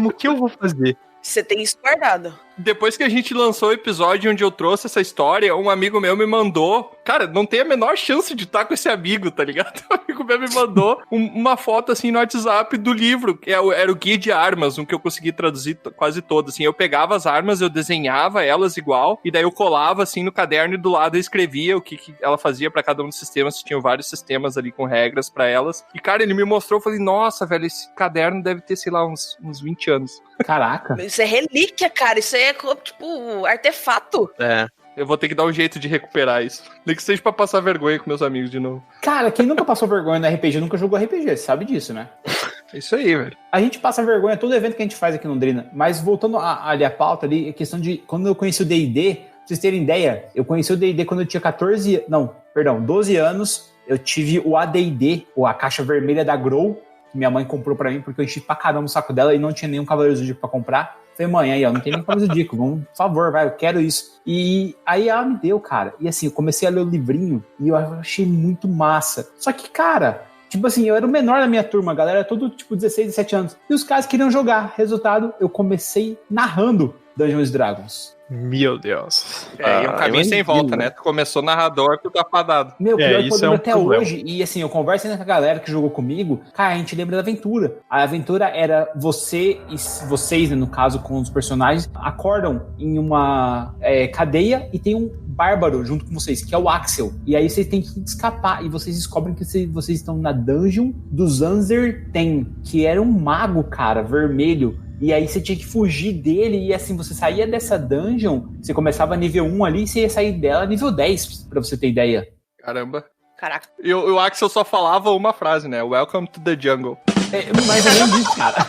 O que eu vou fazer? Você tem isso guardado. Depois que a gente lançou o episódio onde eu trouxe essa história, um amigo meu me mandou... Cara, não tem a menor chance de estar com esse amigo, tá ligado? Um amigo meu me mandou uma foto, assim, no WhatsApp do livro. Era o Guia de Armas, um que eu consegui traduzir quase todo, assim. Eu pegava as armas, eu desenhava elas igual, e daí eu colava, assim, no caderno e do lado eu escrevia o que ela fazia pra cada um dos sistemas. Tinham vários sistemas ali com regras pra elas. E, cara, ele me mostrou, eu falei, nossa, velho, esse caderno deve ter, sei lá, uns 20 anos. Caraca. Isso é relíquia, cara. Isso é, tipo, artefato. Eu vou ter que dar um jeito de recuperar isso. Nem que seja pra passar vergonha com meus amigos de novo. Cara, quem nunca passou vergonha no RPG nunca jogou RPG, você sabe disso, né? É isso aí, velho. A gente passa vergonha todo evento que a gente faz aqui no Londrina. Mas voltando ali a pauta ali, a questão de quando eu conheci o D&D, pra vocês terem ideia, eu conheci o D&D quando eu tinha 12 anos. Eu tive o AD&D, ou a caixa vermelha da Grow, que minha mãe comprou pra mim, porque eu enchi pra caramba o saco dela e não tinha nenhum Cavaleiro do Zodíaco pra comprar. Falei, mãe, aí, ó, não tem nem como fazer dica, vamos, por favor, vai, eu quero isso. E aí ela me deu, cara. E assim, eu comecei a ler o livrinho e eu achei muito massa. Só que, cara, tipo assim, eu era o menor da minha turma, a galera era todo tipo 16, 17 anos. E os caras queriam jogar. Resultado, eu comecei narrando Dungeons & Dragons. Meu Deus. E um caminho sem volta, né? Tu começou narrador, tu tá fadado. Meu, pior que eu isso lembro um até problema. hoje. E assim, eu converso ainda com a galera que jogou comigo. Cara, a gente lembra da aventura. A aventura era você e vocês, né, no caso, com os personagens, acordam em uma cadeia e tem um bárbaro junto com vocês, que é o Axel. E aí vocês têm que escapar. E vocês descobrem que vocês estão na dungeon do Zanzer Ten, que era um mago, cara, vermelho. E aí você tinha que fugir dele, e assim, você saía dessa dungeon, você começava nível 1 ali, e você ia sair dela nível 10, pra você ter ideia. Caramba. Caraca. E o Axel só falava uma frase, né? Welcome to the jungle. Mais ou menos isso, cara.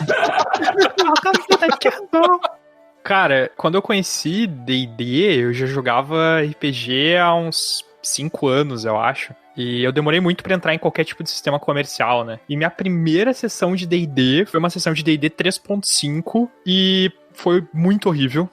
Cara, quando eu conheci D&D, eu já jogava RPG há uns 5 anos, eu acho. E eu demorei muito pra entrar em qualquer tipo de sistema comercial, né? E minha primeira sessão de D&D foi uma sessão de D&D 3.5 e foi muito horrível,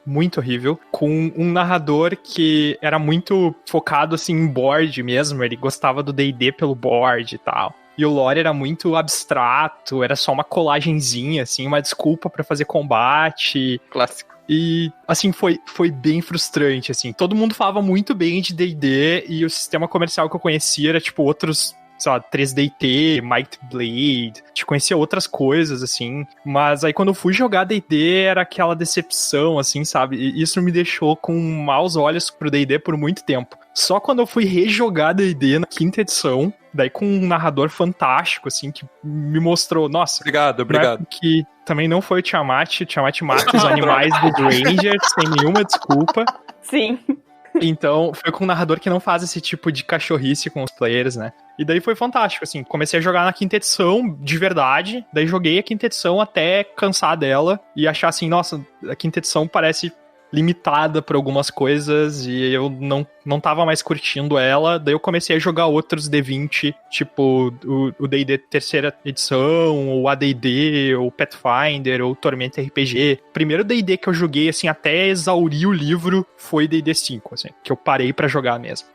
com um narrador que era muito focado, assim, em board mesmo. Ele gostava do D&D pelo board e tal. E o lore era muito abstrato, era só uma colagenzinha, assim, uma desculpa pra fazer combate. Clássico. E, assim, foi bem frustrante, assim. Todo mundo falava muito bem de D&D e o sistema comercial que eu conhecia era, tipo, outros, sei lá, 3DT, Might Blade. Te conhecia outras coisas, assim. Mas aí, quando eu fui jogar D&D, era aquela decepção, assim, sabe? E isso me deixou com maus olhos pro D&D por muito tempo. Só quando eu fui rejogar D&D na 5ª edição, daí com um narrador fantástico, assim, que me mostrou, nossa... Obrigado. Que também não foi o Tiamat mata os animais dos Rangers, sem nenhuma desculpa. Sim. Então, foi com um narrador que não faz esse tipo de cachorrice com os players, né? E daí foi fantástico, assim, comecei a jogar na 5ª edição, de verdade, daí joguei a 5ª edição até cansar dela e achar assim, nossa, a 5ª edição parece limitada por algumas coisas e eu não tava mais curtindo ela, daí eu comecei a jogar outros D20, tipo o D&D 3ª edição, o AD&D, o Pathfinder, ou Tormenta RPG. O primeiro D&D que eu joguei, assim, até exaurir o livro foi D&D 5, assim, que eu parei pra jogar mesmo.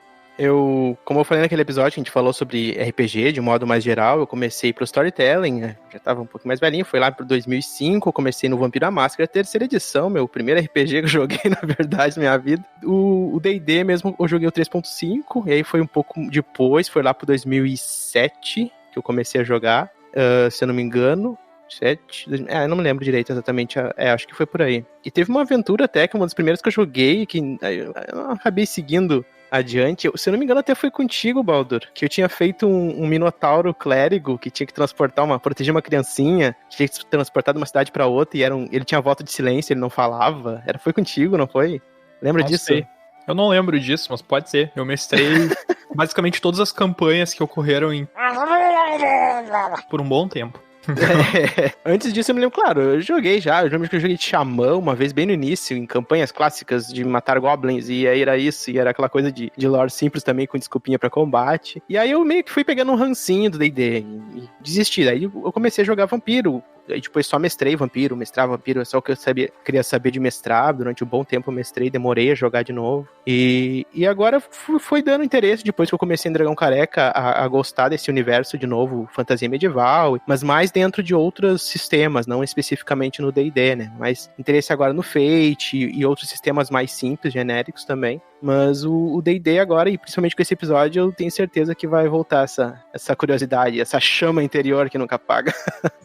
Como eu falei naquele episódio, a gente falou sobre RPG de modo mais geral, eu comecei pro storytelling, né? Já tava um pouco mais velhinho, foi lá pro 2005, eu comecei no Vampiro à Máscara, 3ª edição, meu primeiro RPG que eu joguei, na verdade, na minha vida. O D&D mesmo, eu joguei o 3.5, e aí foi um pouco depois, foi lá pro 2007 que eu comecei a jogar, se eu não me engano. Eu não me lembro direito exatamente, acho que foi por aí. E teve uma aventura até, que é uma das primeiras que eu joguei, que eu acabei seguindo adiante. Se eu não me engano, até foi contigo, Baldur, que eu tinha feito um minotauro clérigo que tinha que proteger uma criancinha, que tinha que se transportar de uma cidade pra outra, e ele tinha voto de silêncio, ele não falava. Foi contigo, não foi? Lembra disso? Sei. Eu não lembro disso, mas pode ser. Eu mestrei basicamente todas as campanhas que ocorreram por um bom tempo. Antes disso eu me lembro, claro, eu joguei de xamã uma vez bem no início, em campanhas clássicas de matar goblins, e aí era isso, e era aquela coisa de lore simples também, com desculpinha pra combate. E aí eu meio que fui pegando um rancinho do D&D e desisti. Aí eu comecei a jogar vampiro. Aí depois só mestrar vampiro, é só o que eu queria saber de mestrar. Durante um bom tempo eu mestrei, demorei a jogar de novo. E agora foi dando interesse, depois que eu comecei em Dragão Careca, a gostar desse universo de novo, fantasia medieval, mas mais dentro de outros sistemas, não especificamente no D&D, né? Mas interesse agora no Fate e outros sistemas mais simples, genéricos também. Mas o D&D agora, e principalmente com esse episódio, eu tenho certeza que vai voltar essa curiosidade, essa chama interior que nunca apaga.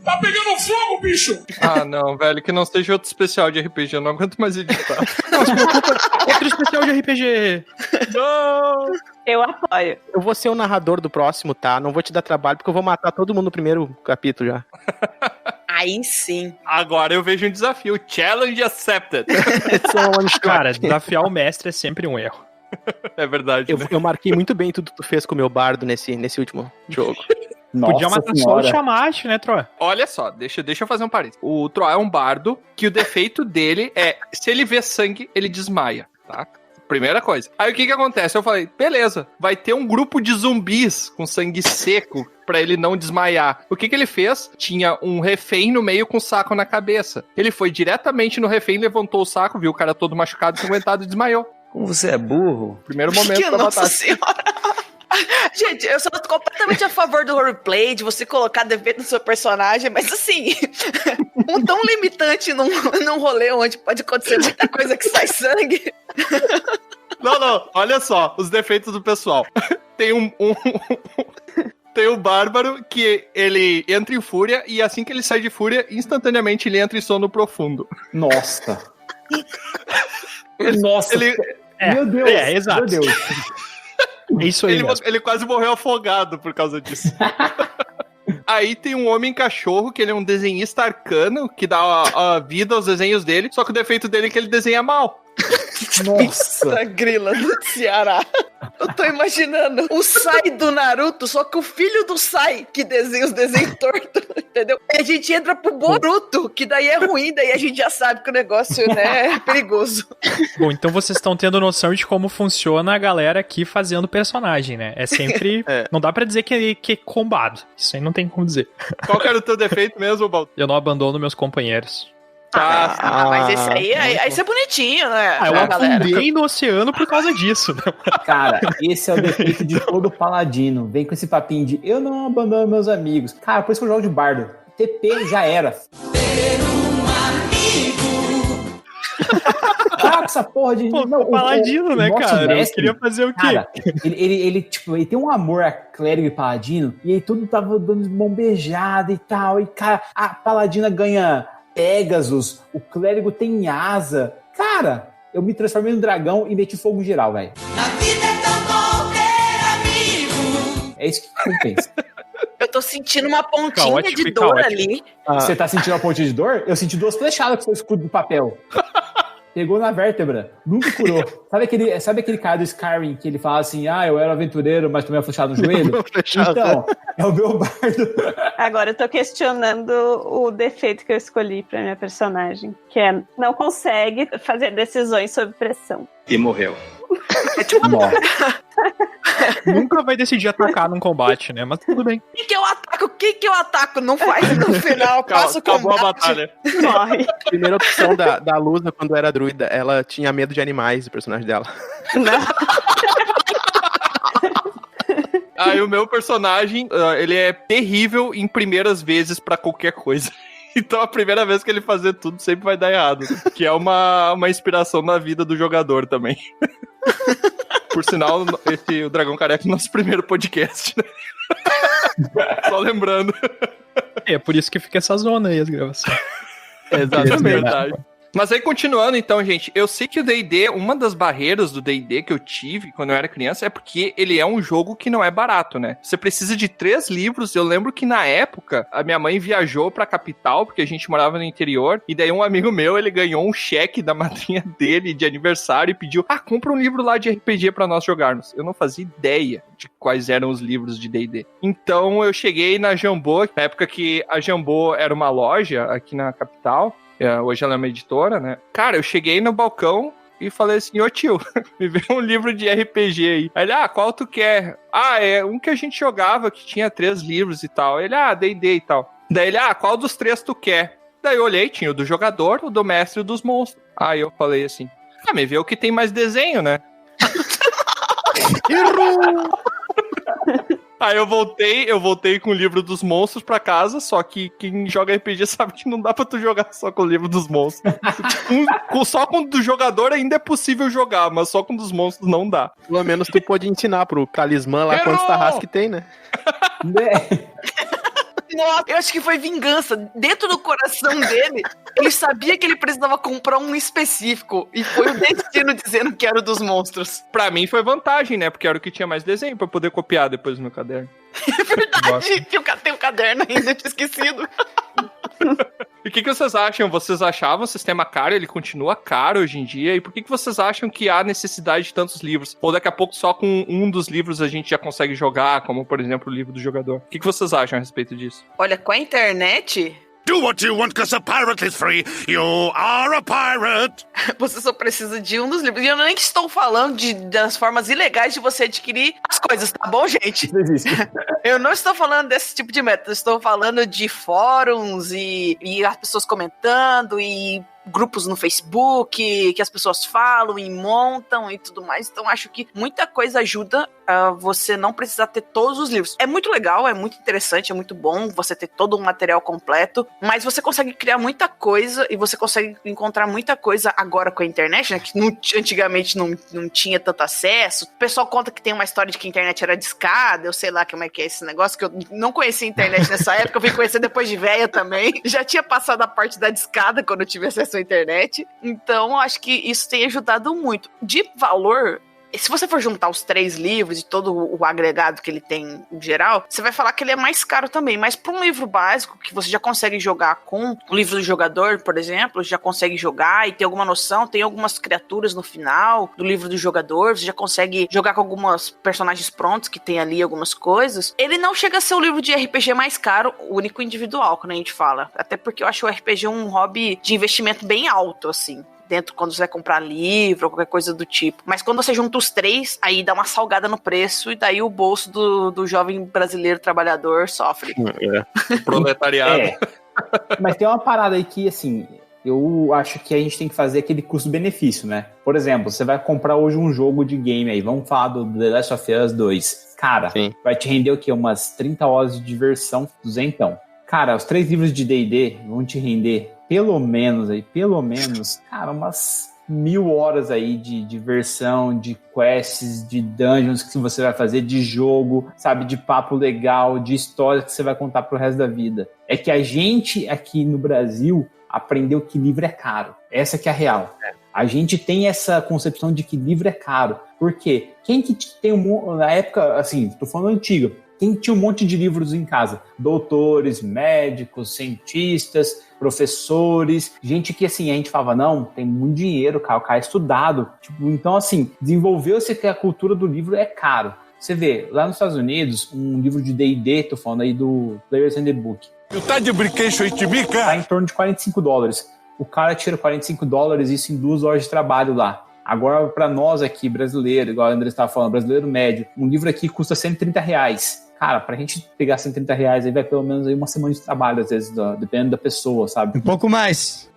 Tá pegando fogo, bicho! Ah, não, velho, que não seja outro especial de RPG, eu não aguento mais editar. Não se preocupa, outro especial de RPG! Não! Eu apoio. Eu vou ser o narrador do próximo, tá? Não vou te dar trabalho, porque eu vou matar todo mundo no primeiro capítulo já. Aí sim. Agora eu vejo um desafio. Challenge accepted. Cara, desafiar o mestre é sempre um erro. É verdade. Eu marquei muito bem tudo que tu fez com o meu bardo nesse último jogo. Nossa Podia matar senhora. só o Tiamat, né, Troa? Olha só, deixa eu fazer um parênteses. O Troá é um bardo que o defeito dele é, se ele vê sangue, ele desmaia, tá? Primeira coisa. Aí o que acontece? Eu falei, beleza, vai ter um grupo de zumbis com sangue seco pra ele não desmaiar. O que ele fez? Tinha um refém no meio com um saco na cabeça. Ele foi diretamente no refém, levantou o saco, viu o cara todo machucado, ensanguentado e desmaiou. Como você é burro. Primeiro momento Que da nossa batata. senhora. Gente, eu sou completamente a favor do roleplay, de você colocar defeito no seu personagem, mas assim, um tão limitante num rolê onde pode acontecer muita coisa que sai sangue. Não, olha só, os defeitos do pessoal. Tem Tem o Bárbaro, que ele entra em fúria, e assim que ele sai de fúria, instantaneamente ele entra em sono profundo. Nossa. Nossa. Meu Deus. Exato. Meu Deus. É isso aí. Ele quase morreu afogado por causa disso. Aí tem um homem cachorro, que ele é um desenhista arcano, que dá a vida aos desenhos dele, só que o defeito dele é que ele desenha mal. Nossa. Grila do Ceará. Eu tô imaginando o Sai do Naruto, só que o filho do Sai que desenha os desenhos tortos, entendeu? E a gente entra pro Boruto, que daí é ruim, daí a gente já sabe que o negócio, né, é perigoso. Bom, então vocês estão tendo noção de como funciona a galera aqui fazendo personagem, né? É sempre... Não dá pra dizer que é combado. Isso aí não tem como dizer. Qual que era o teu defeito mesmo, Baldo? Eu não abandono meus companheiros. Mas esse aí isso é bonitinho, né? Eu afundei no oceano por causa disso. Né? Cara, esse é o defeito de todo paladino. Vem com esse papinho de eu não abandono meus amigos. Cara, por isso que eu jogo de bardo. TP já era. Ter um amigo. Ah, essa porra de... Pô, não, paladino, né, cara? Mestre, eu queria fazer o quê? Cara, ele tem um amor a clérigo e paladino, e aí tudo tava dando mão beijada e tal, e cara, a paladina ganha Pegasus, o clérigo tem asa. Cara, eu me transformei no dragão e meti fogo em geral, velho. Na vida é tão bom ter amigo. É isso que compensa. Eu tô sentindo uma pontinha de dor ali. Você tá sentindo uma pontinha de dor? Eu senti 2 flechadas com o escudo do papel. Pegou na vértebra, nunca curou. Sabe aquele cara do Skyrim que ele fala assim, eu era aventureiro, mas tomei uma flechada no joelho? Então, é o meu bardo. Agora eu tô questionando o defeito que eu escolhi pra minha personagem, que é não consegue fazer decisões sob pressão. E morreu. É tipo Nunca vai decidir atacar num combate, né? Mas tudo bem. Quem que eu ataco? Não faz no final, passa o combate. Acabou a batalha. Morre. Primeira opção da Lusa, quando era druida, ela tinha medo de animais, o personagem dela. Aí o meu personagem, ele é terrível em primeiras vezes pra qualquer coisa. Então a primeira vez que ele fazer tudo sempre vai dar errado. Que é uma inspiração na vida do jogador também. Por sinal, o Dragão Careca é o nosso primeiro podcast, né? Só lembrando. É por isso que fica essa zona aí, as gravações. Exatamente. Verdade. Mas aí, continuando, então, gente, eu sei que o D&D, uma das barreiras do D&D que eu tive quando eu era criança é porque ele é um jogo que não é barato, né? Você precisa de 3 livros. Eu lembro que, na época, a minha mãe viajou pra capital, porque a gente morava no interior, e daí um amigo meu, ele ganhou um cheque da madrinha dele de aniversário e pediu, compra um livro lá de RPG pra nós jogarmos. Eu não fazia ideia de quais eram os livros de D&D. Então, eu cheguei na Jambô, na época que a Jambô era uma loja aqui na capital. Hoje ela é uma editora, né? Cara, eu cheguei no balcão e falei assim, ô tio, me vê um livro de RPG aí. Aí ele, qual tu quer? É um que a gente jogava, que tinha 3 livros e tal. Ele, D&D e tal. Daí ele, qual dos 3 tu quer? Daí eu olhei, tinha o do jogador, o do mestre e o dos monstros. Aí eu falei assim, me vê o que tem mais desenho, né? Aí eu voltei com o livro dos monstros pra casa, só que quem joga RPG sabe que não dá pra tu jogar só com o livro dos monstros. Só com o do jogador ainda é possível jogar, mas só com o dos monstros não dá. Pelo menos tu pode ensinar pro talismã lá quantos tarrasque tem, né? Nossa, eu acho que foi vingança. Dentro do coração dele, ele sabia que ele precisava comprar um específico. E foi o destino dizendo que era o dos monstros. Pra mim foi vantagem, né? Porque era o que tinha mais desenho pra poder copiar depois no meu caderno. É verdade, tem um caderno ainda, eu tinha esquecido. E o que vocês acham? Vocês achavam o sistema caro? Ele continua caro hoje em dia? E por que vocês acham que há necessidade de tantos livros? Ou daqui a pouco só com um dos livros a gente já consegue jogar, como por exemplo o livro do jogador? O que vocês acham a respeito disso? Olha, com a internet, Do what you want, 'cause a pirate is free. You are a pirate. Você só precisa de um dos livros. E eu nem estou falando das formas ilegais de você adquirir as coisas, tá bom, gente? Isso existe. Eu não estou falando desse tipo de método. Eu estou falando de fóruns e as pessoas comentando e grupos no Facebook que as pessoas falam e montam e tudo mais. Então acho que muita coisa ajuda a você não precisar ter todos os livros. É muito legal, é muito interessante, é muito bom você ter todo o material completo, mas você consegue criar muita coisa e você consegue encontrar muita coisa agora com a internet, né, que antigamente não tinha tanto acesso. O pessoal conta que tem uma história de que a internet era discada, eu sei lá como é que é esse negócio, que eu não conhecia a internet nessa época, eu vim conhecer depois de velha também. Já tinha passado a parte da discada quando eu tive acesso à internet. Então, acho que isso tem ajudado muito. De valor, se você for juntar os 3 livros e todo o agregado que ele tem em geral, você vai falar que ele é mais caro também. Mas para um livro básico, que você já consegue jogar com o livro do jogador, por exemplo, já consegue jogar e ter alguma noção, tem algumas criaturas no final do livro do jogador, você já consegue jogar com algumas personagens prontos que tem ali algumas coisas. Ele não chega a ser o livro de RPG mais caro, único individual, quando a gente fala. Até porque eu acho o RPG um hobby de investimento bem alto, assim. Dentro quando você vai comprar livro ou qualquer coisa do tipo. Mas quando você junta os 3, aí dá uma salgada no preço e daí o bolso do jovem brasileiro trabalhador sofre. Proletariado. Mas tem uma parada aí que, assim, eu acho que a gente tem que fazer aquele custo-benefício, né? Por exemplo, você vai comprar hoje um jogo de game aí, vamos falar do The Last of Us 2. Cara, Sim. vai te render o quê? Umas 30 horas de diversão, 200. Cara, os 3 livros de D&D vão te render pelo menos, cara, umas 1000 horas aí de diversão, de quests, de dungeons que você vai fazer, de jogo, sabe, de papo legal, de história que você vai contar pro resto da vida. É que a gente aqui no Brasil aprendeu que livro é caro. Essa que é a real. A gente tem essa concepção de que livro é caro. Por quê? Quem que tem na época, assim, tô falando antiga, quem tinha um monte de livros em casa? Doutores, médicos, cientistas, professores, gente que, assim, a gente falava, não, tem muito dinheiro, cara, o cara é estudado. Tipo, então, assim, desenvolveu-se que a cultura do livro é caro. Você vê, lá nos Estados Unidos, um livro de D&D, tô falando aí do Players in the Book. Tá de brinquedo de mim, cara? Tá em torno de $45. O cara tira $45, isso em 2 horas de trabalho lá. Agora, para nós aqui, brasileiro, igual o André estava falando, brasileiro médio, um livro aqui custa R$130. Cara, pra gente pegar R$130 aí vai pelo menos aí uma semana de trabalho, às vezes, dependendo da pessoa, sabe? Um pouco mais.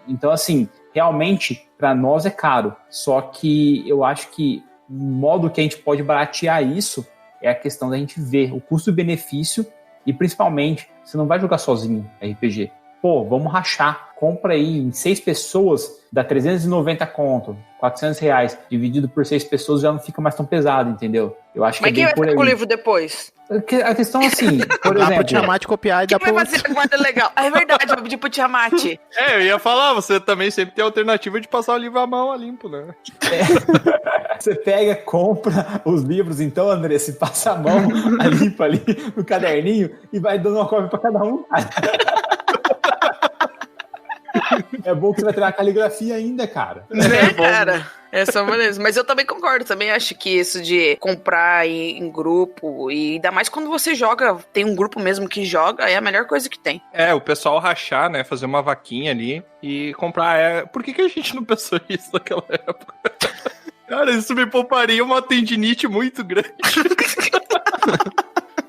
Então, assim, realmente, pra nós é caro. Só que eu acho que o modo que a gente pode baratear isso é a questão da gente ver o custo-benefício e, principalmente, você não vai jogar sozinho RPG. Pô, vamos rachar. Compra aí em 6 pessoas, dá 390 conto, R$400. Dividido por 6 pessoas já não fica mais tão pesado, entendeu? Eu acho que Mas quem vai ficar com o livro depois? A questão assim, por exemplo... Dá pro Tiamat copiar e dá pro vai fazer guarda legal? É verdade, eu vou pedir pro Tiamat. Eu ia falar, você também sempre tem a alternativa de passar o livro à mão a limpo, né? Você pega, compra os livros, então, André, se passa a mão a limpo ali no caderninho e vai dando uma cópia pra cada um. É bom que você vai ter uma caligrafia ainda, cara. Cara, essa beleza. Mas eu também concordo, também acho que isso de comprar em grupo, e ainda mais quando você joga, tem um grupo mesmo que joga, é a melhor coisa que tem. O pessoal rachar, né, fazer uma vaquinha ali e comprar. Por que a gente não pensou isso naquela época? Cara, isso me pouparia uma tendinite muito grande.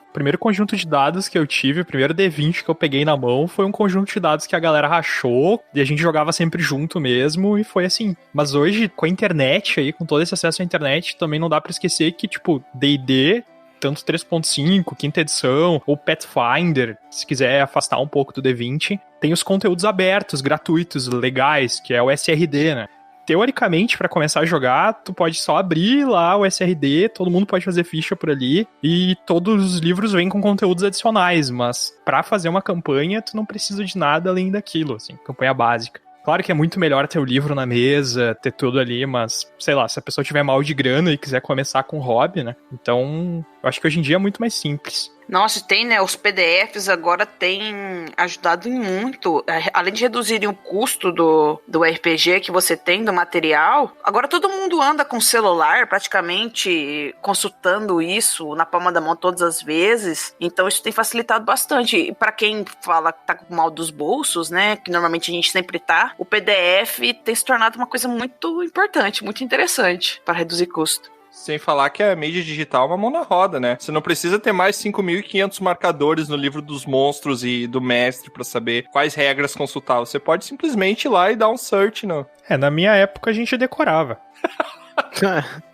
O primeiro conjunto de dados que eu tive, o primeiro D20 que eu peguei na mão, foi um conjunto de dados que a galera rachou e a gente jogava sempre junto mesmo e foi assim. Mas hoje, com a internet aí, com todo esse acesso à internet, também não dá pra esquecer que, tipo, D&D, tanto 3.5, quinta edição, ou Pathfinder, se quiser afastar um pouco do D20, tem os conteúdos abertos, gratuitos, legais, que é o SRD, né? Teoricamente, pra começar a jogar, tu pode só abrir lá o SRD, todo mundo pode fazer ficha por ali, e todos os livros vêm com conteúdos adicionais, mas pra fazer uma campanha, tu não precisa de nada além daquilo, assim, campanha básica. Claro que é muito melhor ter o livro na mesa, ter tudo ali, mas, sei lá, se a pessoa tiver mal de grana e quiser começar com hobby, né, então, eu acho que hoje em dia é muito mais simples. Nossa, tem, né? Os PDFs agora têm ajudado em muito. Além de reduzirem o custo do RPG que você tem, do material, agora todo mundo anda com celular, praticamente consultando isso na palma da mão todas as vezes. Então isso tem facilitado bastante. E pra quem fala que tá com mal dos bolsos, né? Que normalmente a gente sempre tá, o PDF tem se tornado uma coisa muito importante, muito interessante para reduzir custo. Sem falar que a mídia digital é uma mão na roda, né? Você não precisa ter mais 5.500 marcadores no livro dos monstros e do mestre pra saber quais regras consultar. Você pode simplesmente ir lá e dar um search, não. Na minha época a gente decorava.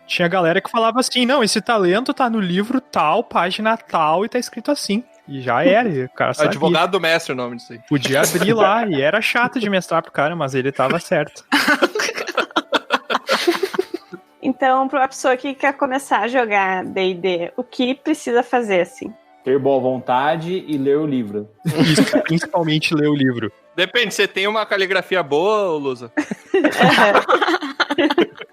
Tinha galera que falava assim, não, esse talento tá no livro tal, página tal, e tá escrito assim. E já era, e o cara sabia. Advogado do mestre, o nome disso aí. Podia abrir lá, e era chato de mestrar pro cara, mas ele tava certo. Então, para uma pessoa que quer começar a jogar D&D, o que precisa fazer, assim? Ter boa vontade e ler o livro. Isso, principalmente ler o livro. Depende, você tem uma caligrafia boa, Lusa?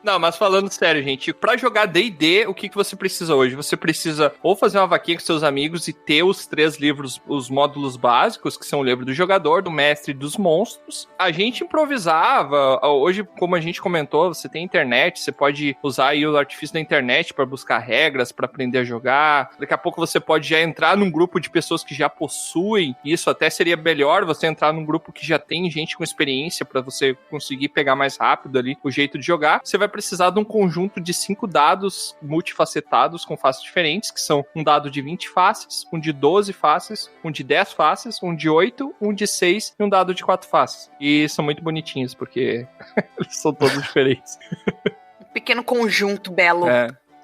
Não, mas falando sério, gente, pra jogar D&D, o que você precisa hoje? Você precisa ou fazer uma vaquinha com seus amigos e ter os 3 livros, os módulos básicos, que são o livro do jogador, do mestre e dos monstros. A gente improvisava, hoje, como a gente comentou, você tem internet, você pode usar aí o artifício da internet pra buscar regras, pra aprender a jogar. Daqui a pouco você pode já entrar num grupo de pessoas que já possuem isso, até seria melhor você entrar num grupo que já tem gente com experiência pra você conseguir pegar mais rápido ali o jeito de jogar. Você vai precisar de um conjunto de 5 dados multifacetados com faces diferentes, que são um dado de 20 faces, um de 12 faces, um de 10 faces, um de 8, um de 6 e um dado de 4 faces. E são muito bonitinhos, porque eles são todos diferentes. Um pequeno conjunto belo.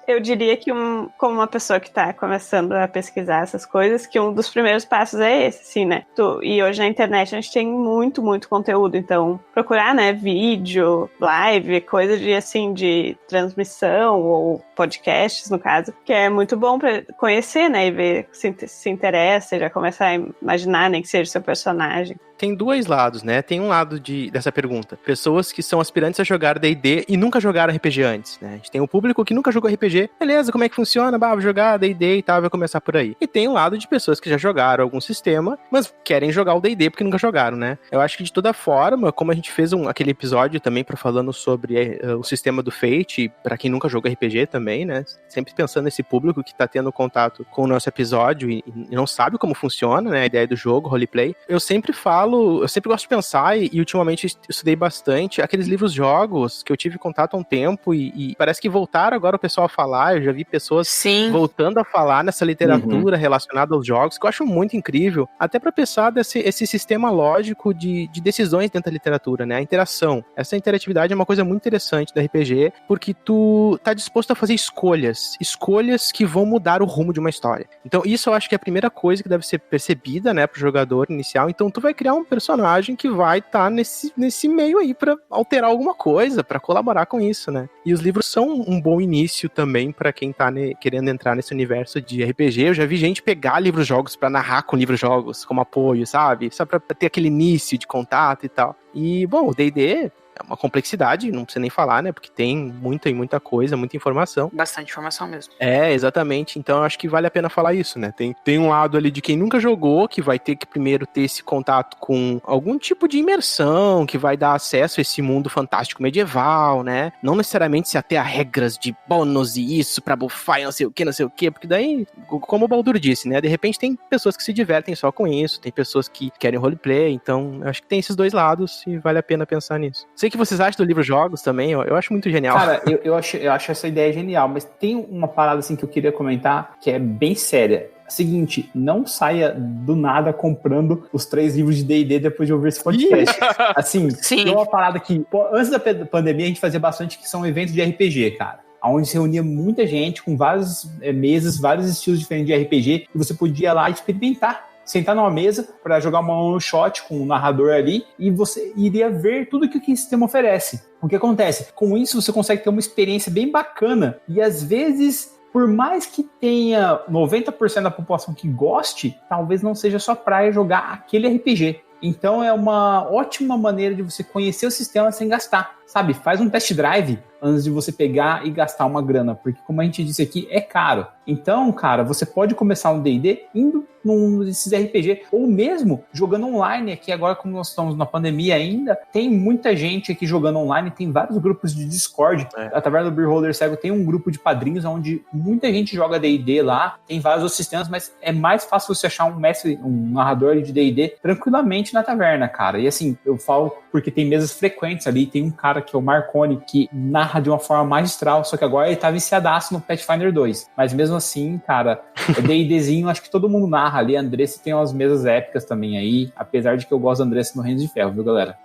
Eu diria que, como uma pessoa que tá começando a pesquisar essas coisas, que um dos primeiros passos é esse, sim, né? E hoje na internet a gente tem muito, muito conteúdo, então procurar, né, vídeo, live, coisa de, assim, de transmissão ou podcasts, no caso, que é muito bom pra conhecer, né, e ver se interessa, já começar a imaginar, nem que seja o seu personagem. Tem 2 lados, né? Tem um lado dessa pergunta. Pessoas que são aspirantes a jogar D&D e nunca jogaram RPG antes, né? A gente tem um público que nunca jogou RPG. Beleza, como é que funciona? Vou jogar D&D e tal, vai começar por aí. E tem um lado de pessoas que já jogaram algum sistema, mas querem jogar o D&D porque nunca jogaram, né? Eu acho que de toda forma, como a gente fez aquele episódio também falando sobre o sistema do Fate, pra quem nunca jogou RPG também, né? Sempre pensando nesse público que tá tendo contato com o nosso episódio e não sabe como funciona, né? A ideia do jogo, roleplay. Eu sempre gosto de pensar, e ultimamente eu estudei bastante, aqueles livros-jogos que eu tive contato há um tempo e parece que voltaram agora o pessoal a falar. Eu já vi pessoas voltando a falar nessa literatura relacionada aos jogos, que eu acho muito incrível, até pra pensar esse sistema lógico de decisões dentro da literatura, né? A interação. Essa interatividade é uma coisa muito interessante do RPG, porque tu tá disposto a fazer escolhas que vão mudar o rumo de uma história. Então isso eu acho que é a primeira coisa que deve ser percebida, né, pro jogador inicial. Então tu vai criar um personagem que vai estar nesse meio aí pra alterar alguma coisa, pra colaborar com isso, né? E os livros são um bom início também pra quem tá querendo entrar nesse universo de RPG. Eu já vi gente pegar livros-jogos pra narrar com livros-jogos como apoio, sabe? Só pra ter aquele início de contato e tal. E, bom, o D&D é uma complexidade, não precisa nem falar, né? Porque tem muita coisa, muita informação. Bastante informação mesmo. Exatamente. Então eu acho que vale a pena falar isso, né? Tem um lado ali de quem nunca jogou, que vai ter que primeiro ter esse contato com algum tipo de imersão, que vai dar acesso a esse mundo fantástico medieval, né? Não necessariamente se ater a regras de bônus e isso pra buffar e não sei o que, porque daí, como o Baldur disse, né? De repente tem pessoas que se divertem só com isso, tem pessoas que querem roleplay, então eu acho que tem esses 2 lados e vale a pena pensar nisso. Sei que vocês acham do livro Jogos também, eu acho muito genial. Cara, eu acho essa ideia genial, mas tem uma parada assim que eu queria comentar que é bem séria. Seguinte, não saia do nada comprando os 3 livros de D&D depois de ouvir esse podcast. Assim, tem uma parada que, antes da pandemia a gente fazia bastante, que são eventos de RPG, cara. Onde se reunia muita gente com várias mesas, vários estilos diferentes de RPG, e você podia lá experimentar. Sentar numa mesa para jogar uma one shot com um narrador ali e você iria ver tudo que o sistema oferece. O que acontece? Com isso você consegue ter uma experiência bem bacana e às vezes, por mais que tenha 90% da população que goste, talvez não seja só praia jogar aquele RPG. Então é uma ótima maneira de você conhecer o sistema sem gastar. sabe, faz um test drive antes de você pegar e gastar uma grana, porque como a gente disse aqui, é caro. Então, cara, você pode começar um D&D indo nesses RPG, ou mesmo jogando online aqui agora, como nós estamos na pandemia ainda, tem muita gente aqui jogando online, tem vários grupos de Discord, a Taverna do Beer Holder Cego tem um grupo de padrinhos onde muita gente joga D&D lá, tem vários outros sistemas, mas é mais fácil você achar um mestre, um narrador de D&D tranquilamente na taverna, cara. E assim, eu falo porque tem mesas frequentes ali, tem um cara que é o Marconi, que narra de uma forma magistral, só que agora ele tá viciadaço no Pathfinder 2, mas mesmo assim, cara, o D&Dzinho, acho que todo mundo narra ali. A Andressa tem umas mesas épicas também aí, apesar de que eu gosto da Andressa no Reino de Ferro, viu, galera?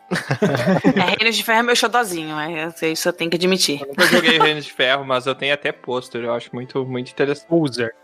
Reino de Ferro é meu xodozinho, isso eu tenho que admitir. Eu nunca joguei Reino de Ferro, mas eu tenho até pôster, eu acho muito, muito interessante. User.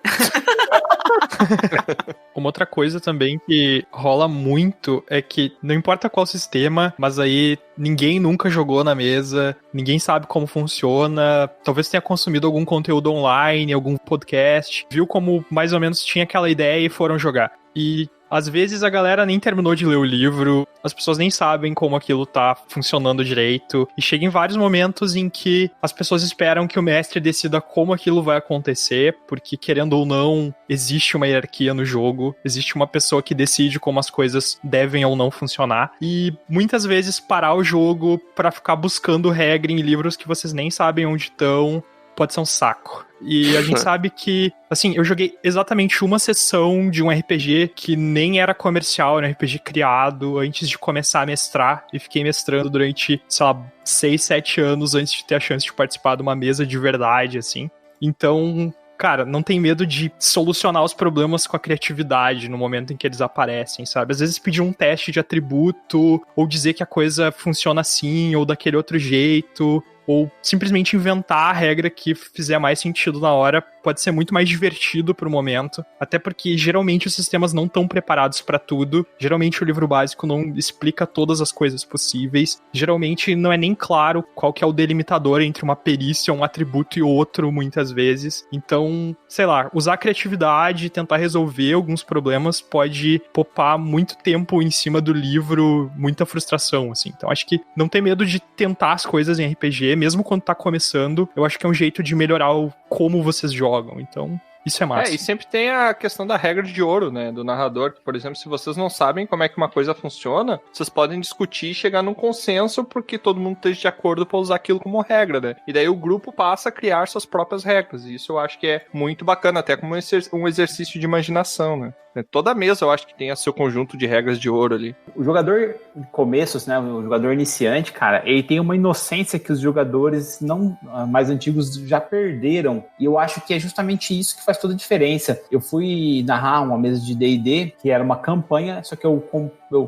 Uma outra coisa também que rola muito é que não importa qual sistema, mas aí ninguém nunca jogou na mesa, ninguém sabe como funciona, talvez tenha consumido algum conteúdo online, algum podcast, viu como mais ou menos tinha aquela ideia e foram jogar. E às vezes a galera nem terminou de ler o livro, as pessoas nem sabem como aquilo tá funcionando direito, e chega em vários momentos em que as pessoas esperam que o mestre decida como aquilo vai acontecer, porque querendo ou não, existe uma hierarquia no jogo, existe uma pessoa que decide como as coisas devem ou não funcionar, e muitas vezes parar o jogo pra ficar buscando regra em livros que vocês nem sabem onde estão, pode ser um saco. E a gente sabe que, assim, eu joguei exatamente uma sessão de um RPG que nem era comercial, era um RPG criado antes de começar a mestrar, e fiquei mestrando durante, sei lá, 6, 7 anos antes de ter a chance de participar de uma mesa de verdade, assim. Então, cara, não tem medo de solucionar os problemas com a criatividade no momento em que eles aparecem, sabe? Às vezes pedir um teste de atributo, ou dizer que a coisa funciona assim, ou daquele outro jeito, ou simplesmente inventar a regra que fizer mais sentido na hora, pode ser muito mais divertido pro momento, até porque geralmente os sistemas não estão preparados pra tudo, geralmente o livro básico não explica todas as coisas possíveis, geralmente não é nem claro qual que é o delimitador entre uma perícia, um atributo e outro, muitas vezes, então, sei lá, usar a criatividade e tentar resolver alguns problemas pode poupar muito tempo em cima do livro, muita frustração, assim, então acho que não ter medo de tentar as coisas em RPG, mesmo quando tá começando, eu acho que é um jeito de melhorar como vocês jogam, então isso é massa. E sempre tem a questão da regra de ouro, né, do narrador, que, por exemplo, se vocês não sabem como é que uma coisa funciona, vocês podem discutir e chegar num consenso porque todo mundo esteja de acordo pra usar aquilo como regra, né, e daí o grupo passa a criar suas próprias regras, e isso eu acho que é muito bacana, até como um exercício de imaginação, né. Toda mesa eu acho que tem seu conjunto de regras de ouro ali. O jogador de começos, né, o jogador iniciante, cara, ele tem uma inocência que os jogadores não mais antigos já perderam. E eu acho que é justamente isso que faz toda a diferença. Eu fui narrar uma mesa de D&D, que era uma campanha, só que eu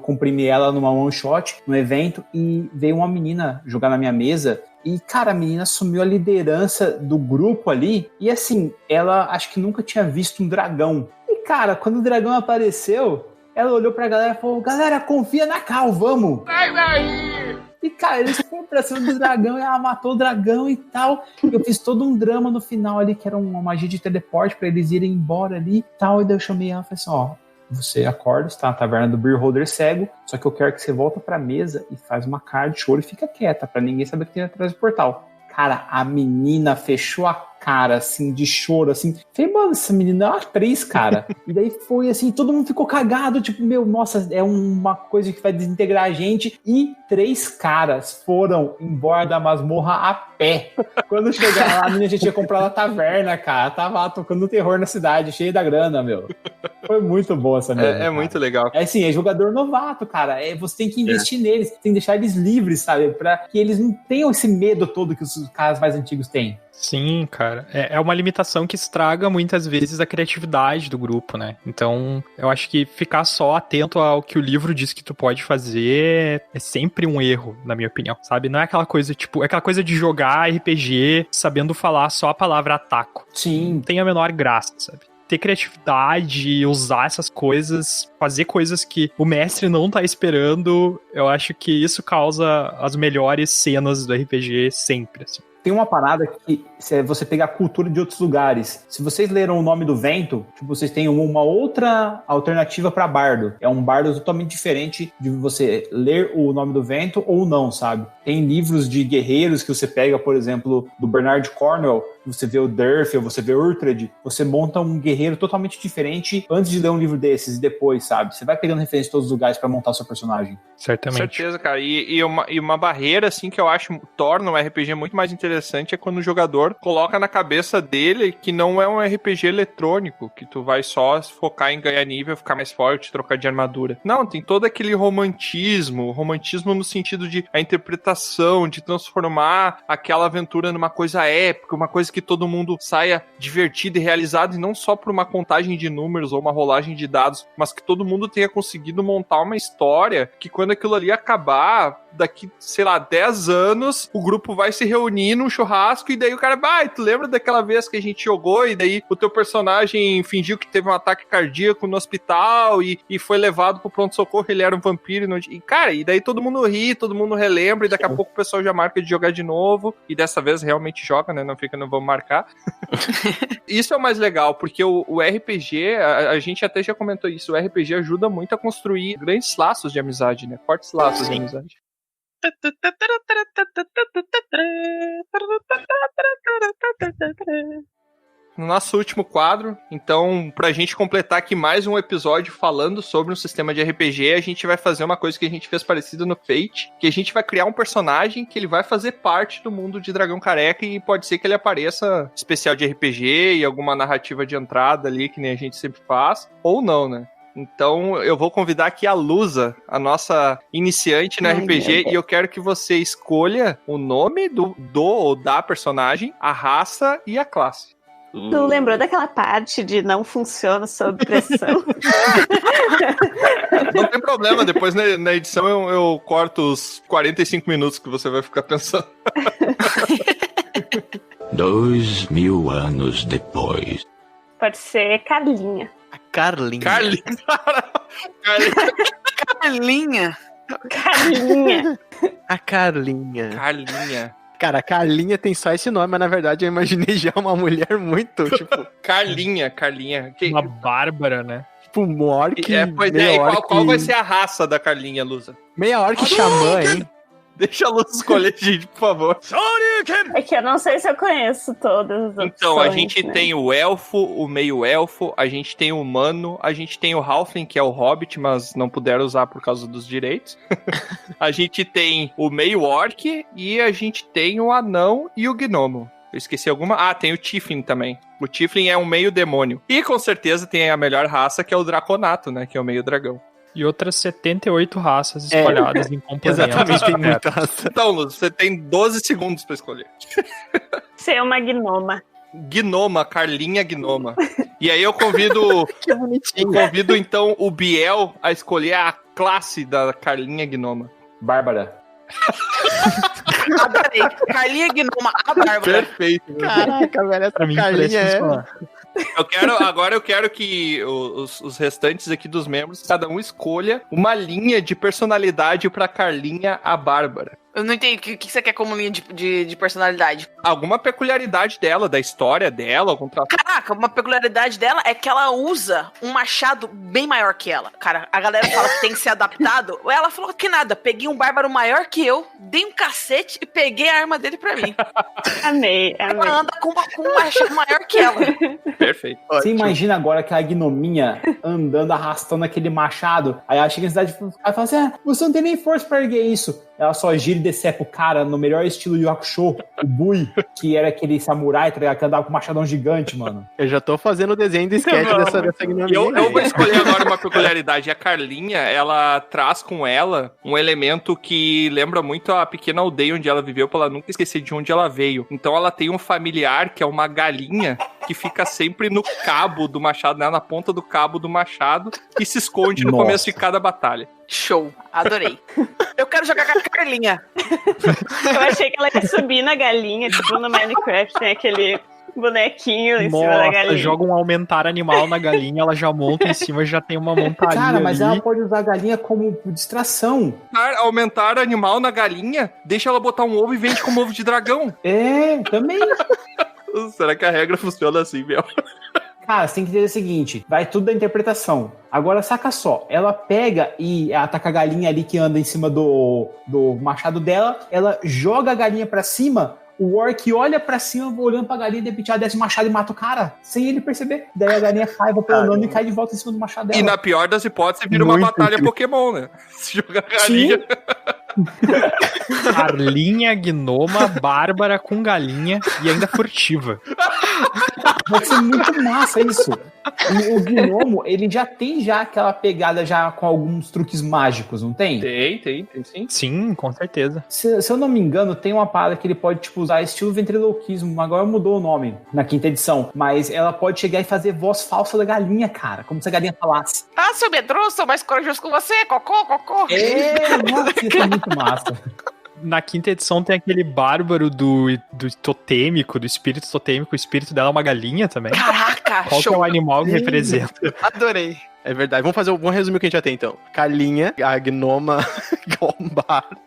comprimi ela numa one shot, no evento, e veio uma menina jogar na minha mesa. E, cara, a menina assumiu a liderança do grupo ali. E, assim, ela acho que nunca tinha visto um dragão. E, cara, quando o dragão apareceu, ela olhou pra galera e falou: galera, confia na Cal, vamos! Sai daí! E, cara, eles foram pra cima do dragão e ela matou o dragão e tal. Eu fiz todo um drama no final ali, que era uma magia de teleporte pra eles irem embora ali e tal. E daí eu chamei ela e falei assim: ó, você acorda, está na taverna do Beer Holder Cego, só que eu quero que você volta pra mesa e faz uma cara de choro e fica quieta, pra ninguém saber que tem atrás do portal. Cara, a menina fechou a cara, assim, de choro, assim. Falei, mano, essa menina é uma atriz, cara. E daí foi assim, todo mundo ficou cagado, tipo, meu, nossa, é uma coisa que vai desintegrar a gente. E 3 caras foram embora da masmorra a pé. Quando chegaram lá, a menina já tinha comprado a taverna, cara. Tava lá tocando terror na cidade, cheio da grana, meu. Foi muito boa essa mesa. É muito legal. É assim, é jogador novato, cara. Você tem que investir neles, tem que deixar eles livres, sabe? Pra que eles não tenham esse medo todo que os caras mais antigos têm. Sim, cara. É uma limitação que estraga muitas vezes a criatividade do grupo, né? Então, eu acho que ficar só atento ao que o livro diz que tu pode fazer é sempre um erro, na minha opinião, sabe? Não é aquela coisa, tipo, é aquela coisa de jogar RPG sabendo falar só a palavra ataco. Sim. Não tem a menor graça, sabe? Ter criatividade, usar essas coisas, fazer coisas que o mestre não tá esperando, eu acho que isso causa as melhores cenas do RPG sempre, assim. Tem uma parada que se você pegar a cultura de outros lugares. Se vocês leram O Nome do Vento, tipo, vocês têm uma outra alternativa para bardo. É um bardo totalmente diferente de você ler O Nome do Vento ou não, sabe? Tem livros de guerreiros que você pega, por exemplo, do Bernard Cornwell, você vê o Durf, ou você vê o Uhtred, você monta um guerreiro totalmente diferente antes de ler um livro desses e depois, sabe? Você vai pegando referência de todos os lugares pra montar o seu personagem. Certamente. Com certeza, cara. E uma barreira, assim, que eu acho torna um RPG muito mais interessante é quando o jogador coloca na cabeça dele que não é um RPG eletrônico, que tu vai só focar em ganhar nível, ficar mais forte, trocar de armadura. Não, tem todo aquele romantismo no sentido de a interpretação, de transformar aquela aventura numa coisa épica, uma coisa que todo mundo saia divertido e realizado, e não só por uma contagem de números ou uma rolagem de dados, mas que todo mundo tenha conseguido montar uma história que quando aquilo ali acabar, daqui, sei lá, 10 anos, o grupo vai se reunir num churrasco e daí o cara vai, tu lembra daquela vez que a gente jogou e daí o teu personagem fingiu que teve um ataque cardíaco no hospital e foi levado pro pronto-socorro, ele era um vampiro e cara, e daí todo mundo ri, todo mundo relembra e daqui a pouco o pessoal já marca de jogar de novo e dessa vez realmente joga, né, não fica, não vamos marcar. Isso é o mais legal, porque o RPG, a gente até já comentou isso, o RPG ajuda muito a construir grandes laços de amizade, né, fortes laços de amizade. No nosso último quadro, então, pra gente completar aqui mais um episódio falando sobre um sistema de RPG, a gente vai fazer uma coisa que a gente fez parecido no Fate, que a gente vai criar um personagem que ele vai fazer parte do mundo de Dragão Careca e pode ser que ele apareça especial de RPG e alguma narrativa de entrada ali, que nem a gente sempre faz, ou não, né? Então, eu vou convidar aqui a Lusa, a nossa iniciante no RPG, e eu quero que você escolha o nome do ou da personagem, a raça e a classe. Tu lembrou daquela parte de não funciona sob pressão? Não tem problema, depois na edição eu corto os 45 minutos que você vai ficar pensando. 2000 anos depois. Pode ser Carlinha. A Carlinha. Carlinha. Carlinha. A Carlinha. Carlinha. Cara, a Carlinha tem só esse nome, mas na verdade eu imaginei já uma mulher muito, tipo... Carlinha. Uma Bárbara, né? Tipo um orc. Pois é, e qual vai ser a raça da Carlinha, Lusa? Meia orc xamã, hein? Deixa a Luz escolher, gente, por favor. É que eu não sei se eu conheço todas as opções. Então, a gente né? tem o elfo, o meio-elfo, a gente tem o humano, a gente tem o halfling, que é o hobbit, mas não puderam usar por causa dos direitos. A gente tem o meio-orc e a gente tem o anão e o gnomo. Eu esqueci alguma? Ah, tem o Tiefling também. O Tiefling é um meio-demônio. E com certeza tem a melhor raça, que é o Draconato, né? Que é o meio-dragão. E outras 78 raças espalhadas em complementos. Exatamente, tem muita raça. Então, Luz, você tem 12 segundos pra escolher. Ser uma gnoma. Gnoma, Carlinha Gnoma. E aí eu convido... Que bonitinho. Eu convido, então, o Biel a escolher a classe da Carlinha Gnoma. Bárbara. Adorei. Carlinha Gnoma, a Bárbara. Perfeito. Caraca, velho, essa Pra mim, Carlinha parece é... funcionar. Agora eu quero que os restantes aqui dos membros, cada um escolha uma linha de personalidade pra Carlinha a Bárbara. Eu não entendi. O que você quer como linha de personalidade? Alguma peculiaridade dela, da história dela, algum traço. Caraca, uma peculiaridade dela é que ela usa um machado bem maior que ela. Cara, a galera fala que tem que ser adaptado. Ela falou que nada. Peguei um bárbaro maior que eu, dei um cacete e peguei a arma dele pra mim. Amei. Ela anda com um machado maior que ela. Perfeito. Você imagina agora aquela gnominha andando, arrastando aquele machado, aí ela chega na cidade e fala assim, você não tem nem força pra erguer isso. Ela só gira e decepa o cara no melhor estilo de Hakusho, o Bui, que era aquele samurai, tá ligado? Que andava com um machadão gigante, mano. Eu já tô fazendo o desenho do sketch dessa gnominha. Eu vou escolher agora uma peculiaridade. A Carlinha, ela traz com ela um elemento que lembra muito a pequena aldeia onde ela viveu, pra ela nunca esquecer de onde ela veio. Então ela tem um familiar que é uma galinha que fica sempre no cabo do machado, né? Na ponta do cabo do machado e se esconde no começo de cada batalha. Show, adorei. Eu quero jogar com a Carlinha. Eu achei que ela ia subir na galinha, tipo no Minecraft, tem aquele bonequinho em cima da galinha. Joga um aumentar animal na galinha, ela já monta em cima, já tem uma montaria. Cara, mas ali. ela pode usar a galinha como distração. Aumentar animal na galinha, deixa ela botar um ovo e vende como ovo de dragão. É, também. Será que a regra funciona assim, meu? Cara, você tem que entender o seguinte, vai tudo da interpretação. Agora, saca só, ela pega e ataca a galinha ali que anda em cima do machado dela, ela joga a galinha pra cima, o orc olha pra cima, olhando pra galinha, de repente ela desce o machado e mata o cara, sem ele perceber. Daí a galinha cai, vai planando e cai de volta em cima do machado dela. E na pior das hipóteses, vira uma batalha Pokémon, né? Se jogar galinha... Carlinha, gnoma, bárbara com galinha e ainda furtiva. Vai ser muito massa isso. E o gnomo, ele já tem aquela pegada já com alguns truques mágicos, não tem? Tem sim. Sim, com certeza. Se eu não me engano, tem uma parada que ele pode, tipo, usar estilo ventriloquismo. Agora mudou o nome na 5ª edição. Mas ela pode chegar e fazer voz falsa da galinha, cara. Como se a galinha falasse. Ah, seu medroso, sou mais corajoso que você. Cocô. Nossa, isso é muito massa. Na 5ª edição tem aquele bárbaro do totêmico, do espírito totêmico. O espírito dela é uma galinha também. Caraca, Qual show. que é o animal que representa? Adorei. É verdade. Vamos resumir o que a gente já tem, então. Carlinha, a gnoma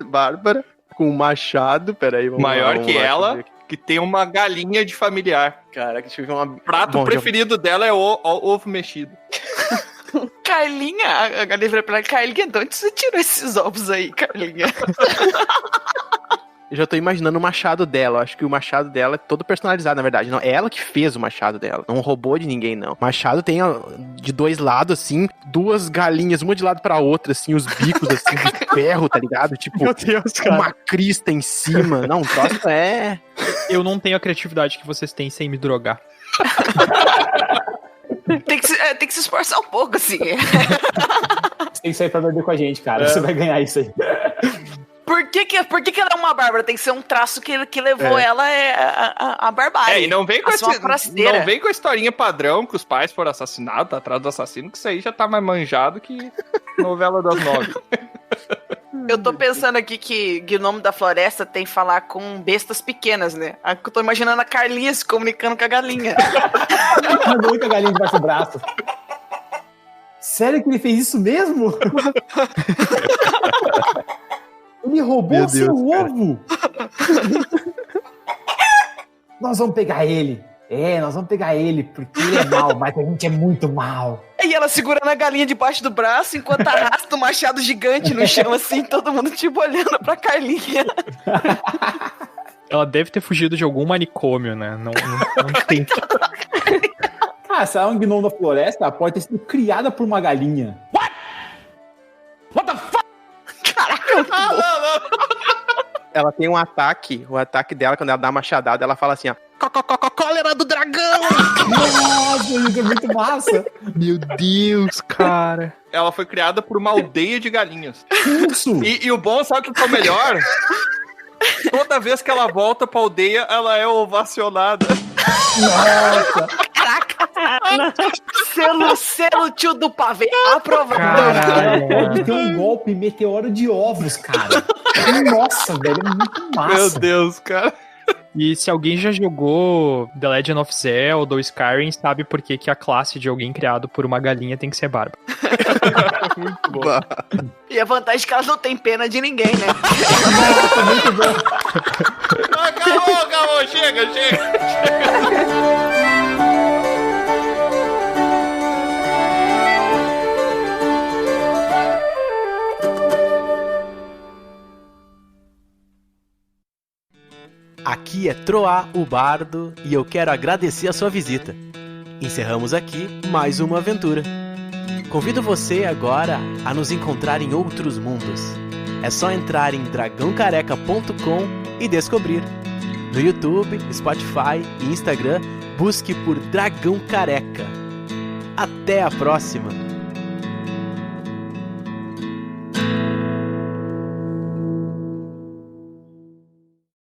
bárbara, com um machado. Peraí, vamos Maior lá, que ela, que tem uma galinha de familiar. Caraca, deixa eu ver uma... Prato preferido dela é o ovo mexido. Carlinha, a galinha vira pra ela, Carlinha, de onde você tirou esses ovos aí, Carlinha? Eu já tô imaginando o machado dela. Eu acho que o machado dela é todo personalizado, na verdade. Não, é ela que fez o machado dela. Não roubou de ninguém, não. O machado tem de 2 lados, assim, 2 galinhas, uma de lado pra outra, assim, os bicos, assim, de ferro, tá ligado? Tipo, Meu Deus, cara. uma crista em cima. Não, o troço é... Eu não tenho a criatividade que vocês têm sem me drogar. Tem que se esforçar um pouco, assim. Você tem que sair pra beber com a gente, cara. Você vai ganhar isso aí. Por que ela é uma bárbara? Tem que ser um traço que levou ela a barbárie. E não vem com não vem com a historinha padrão que os pais foram assassinados, tá atrás do assassino, que isso aí já tá mais manjado que novela das 9. Eu tô pensando aqui que Gnomo da Floresta tem que falar com bestas pequenas, né? Eu tô imaginando a Carlinha se comunicando com a galinha. Muito a galinha debaixo do braço. Sério que ele fez isso mesmo? Ele roubou o seu ovo! Nós vamos pegar ele. Nós vamos pegar ele, porque ele é mau, mas a gente é muito mau. E ela segurando a galinha debaixo do braço, enquanto arrasta um machado gigante no chão, assim, todo mundo tipo olhando pra Carlinha. Ela deve ter fugido de algum manicômio, né? Não tem. Cara, se ela é um gnomo da floresta, ela pode ter sido criada por uma galinha. What the fuck? Caraca, Ela tem um ataque, o ataque dela, quando ela dá uma machadada, ela fala assim, ó, cólera do dragão! Nossa, isso é muito massa! Meu Deus, cara. Ela foi criada por uma aldeia de galinhas. Isso! E o bom, sabe o que é o melhor? Toda vez que ela volta pra aldeia, ela é ovacionada. Nossa! Caraca! Selo tio do pavê, aprovado. Ela pode ter um golpe meteoro de ovos, cara. Nossa, velho, é muito massa. Meu Deus, cara. E se alguém já jogou The Legend of Zelda ou Skyrim, sabe por que a classe de alguém criado por uma galinha tem que ser bárbaro. Muito bom. E a vantagem é que ela não tem pena de ninguém, né? Muito bom. Acabou, chega. Aqui é Troá, o Bardo, e eu quero agradecer a sua visita. Encerramos aqui mais uma aventura. Convido você agora a nos encontrar em outros mundos. É só entrar em dragãocareca.com e descobrir. No YouTube, Spotify e Instagram, busque por Dragão Careca. Até a próxima!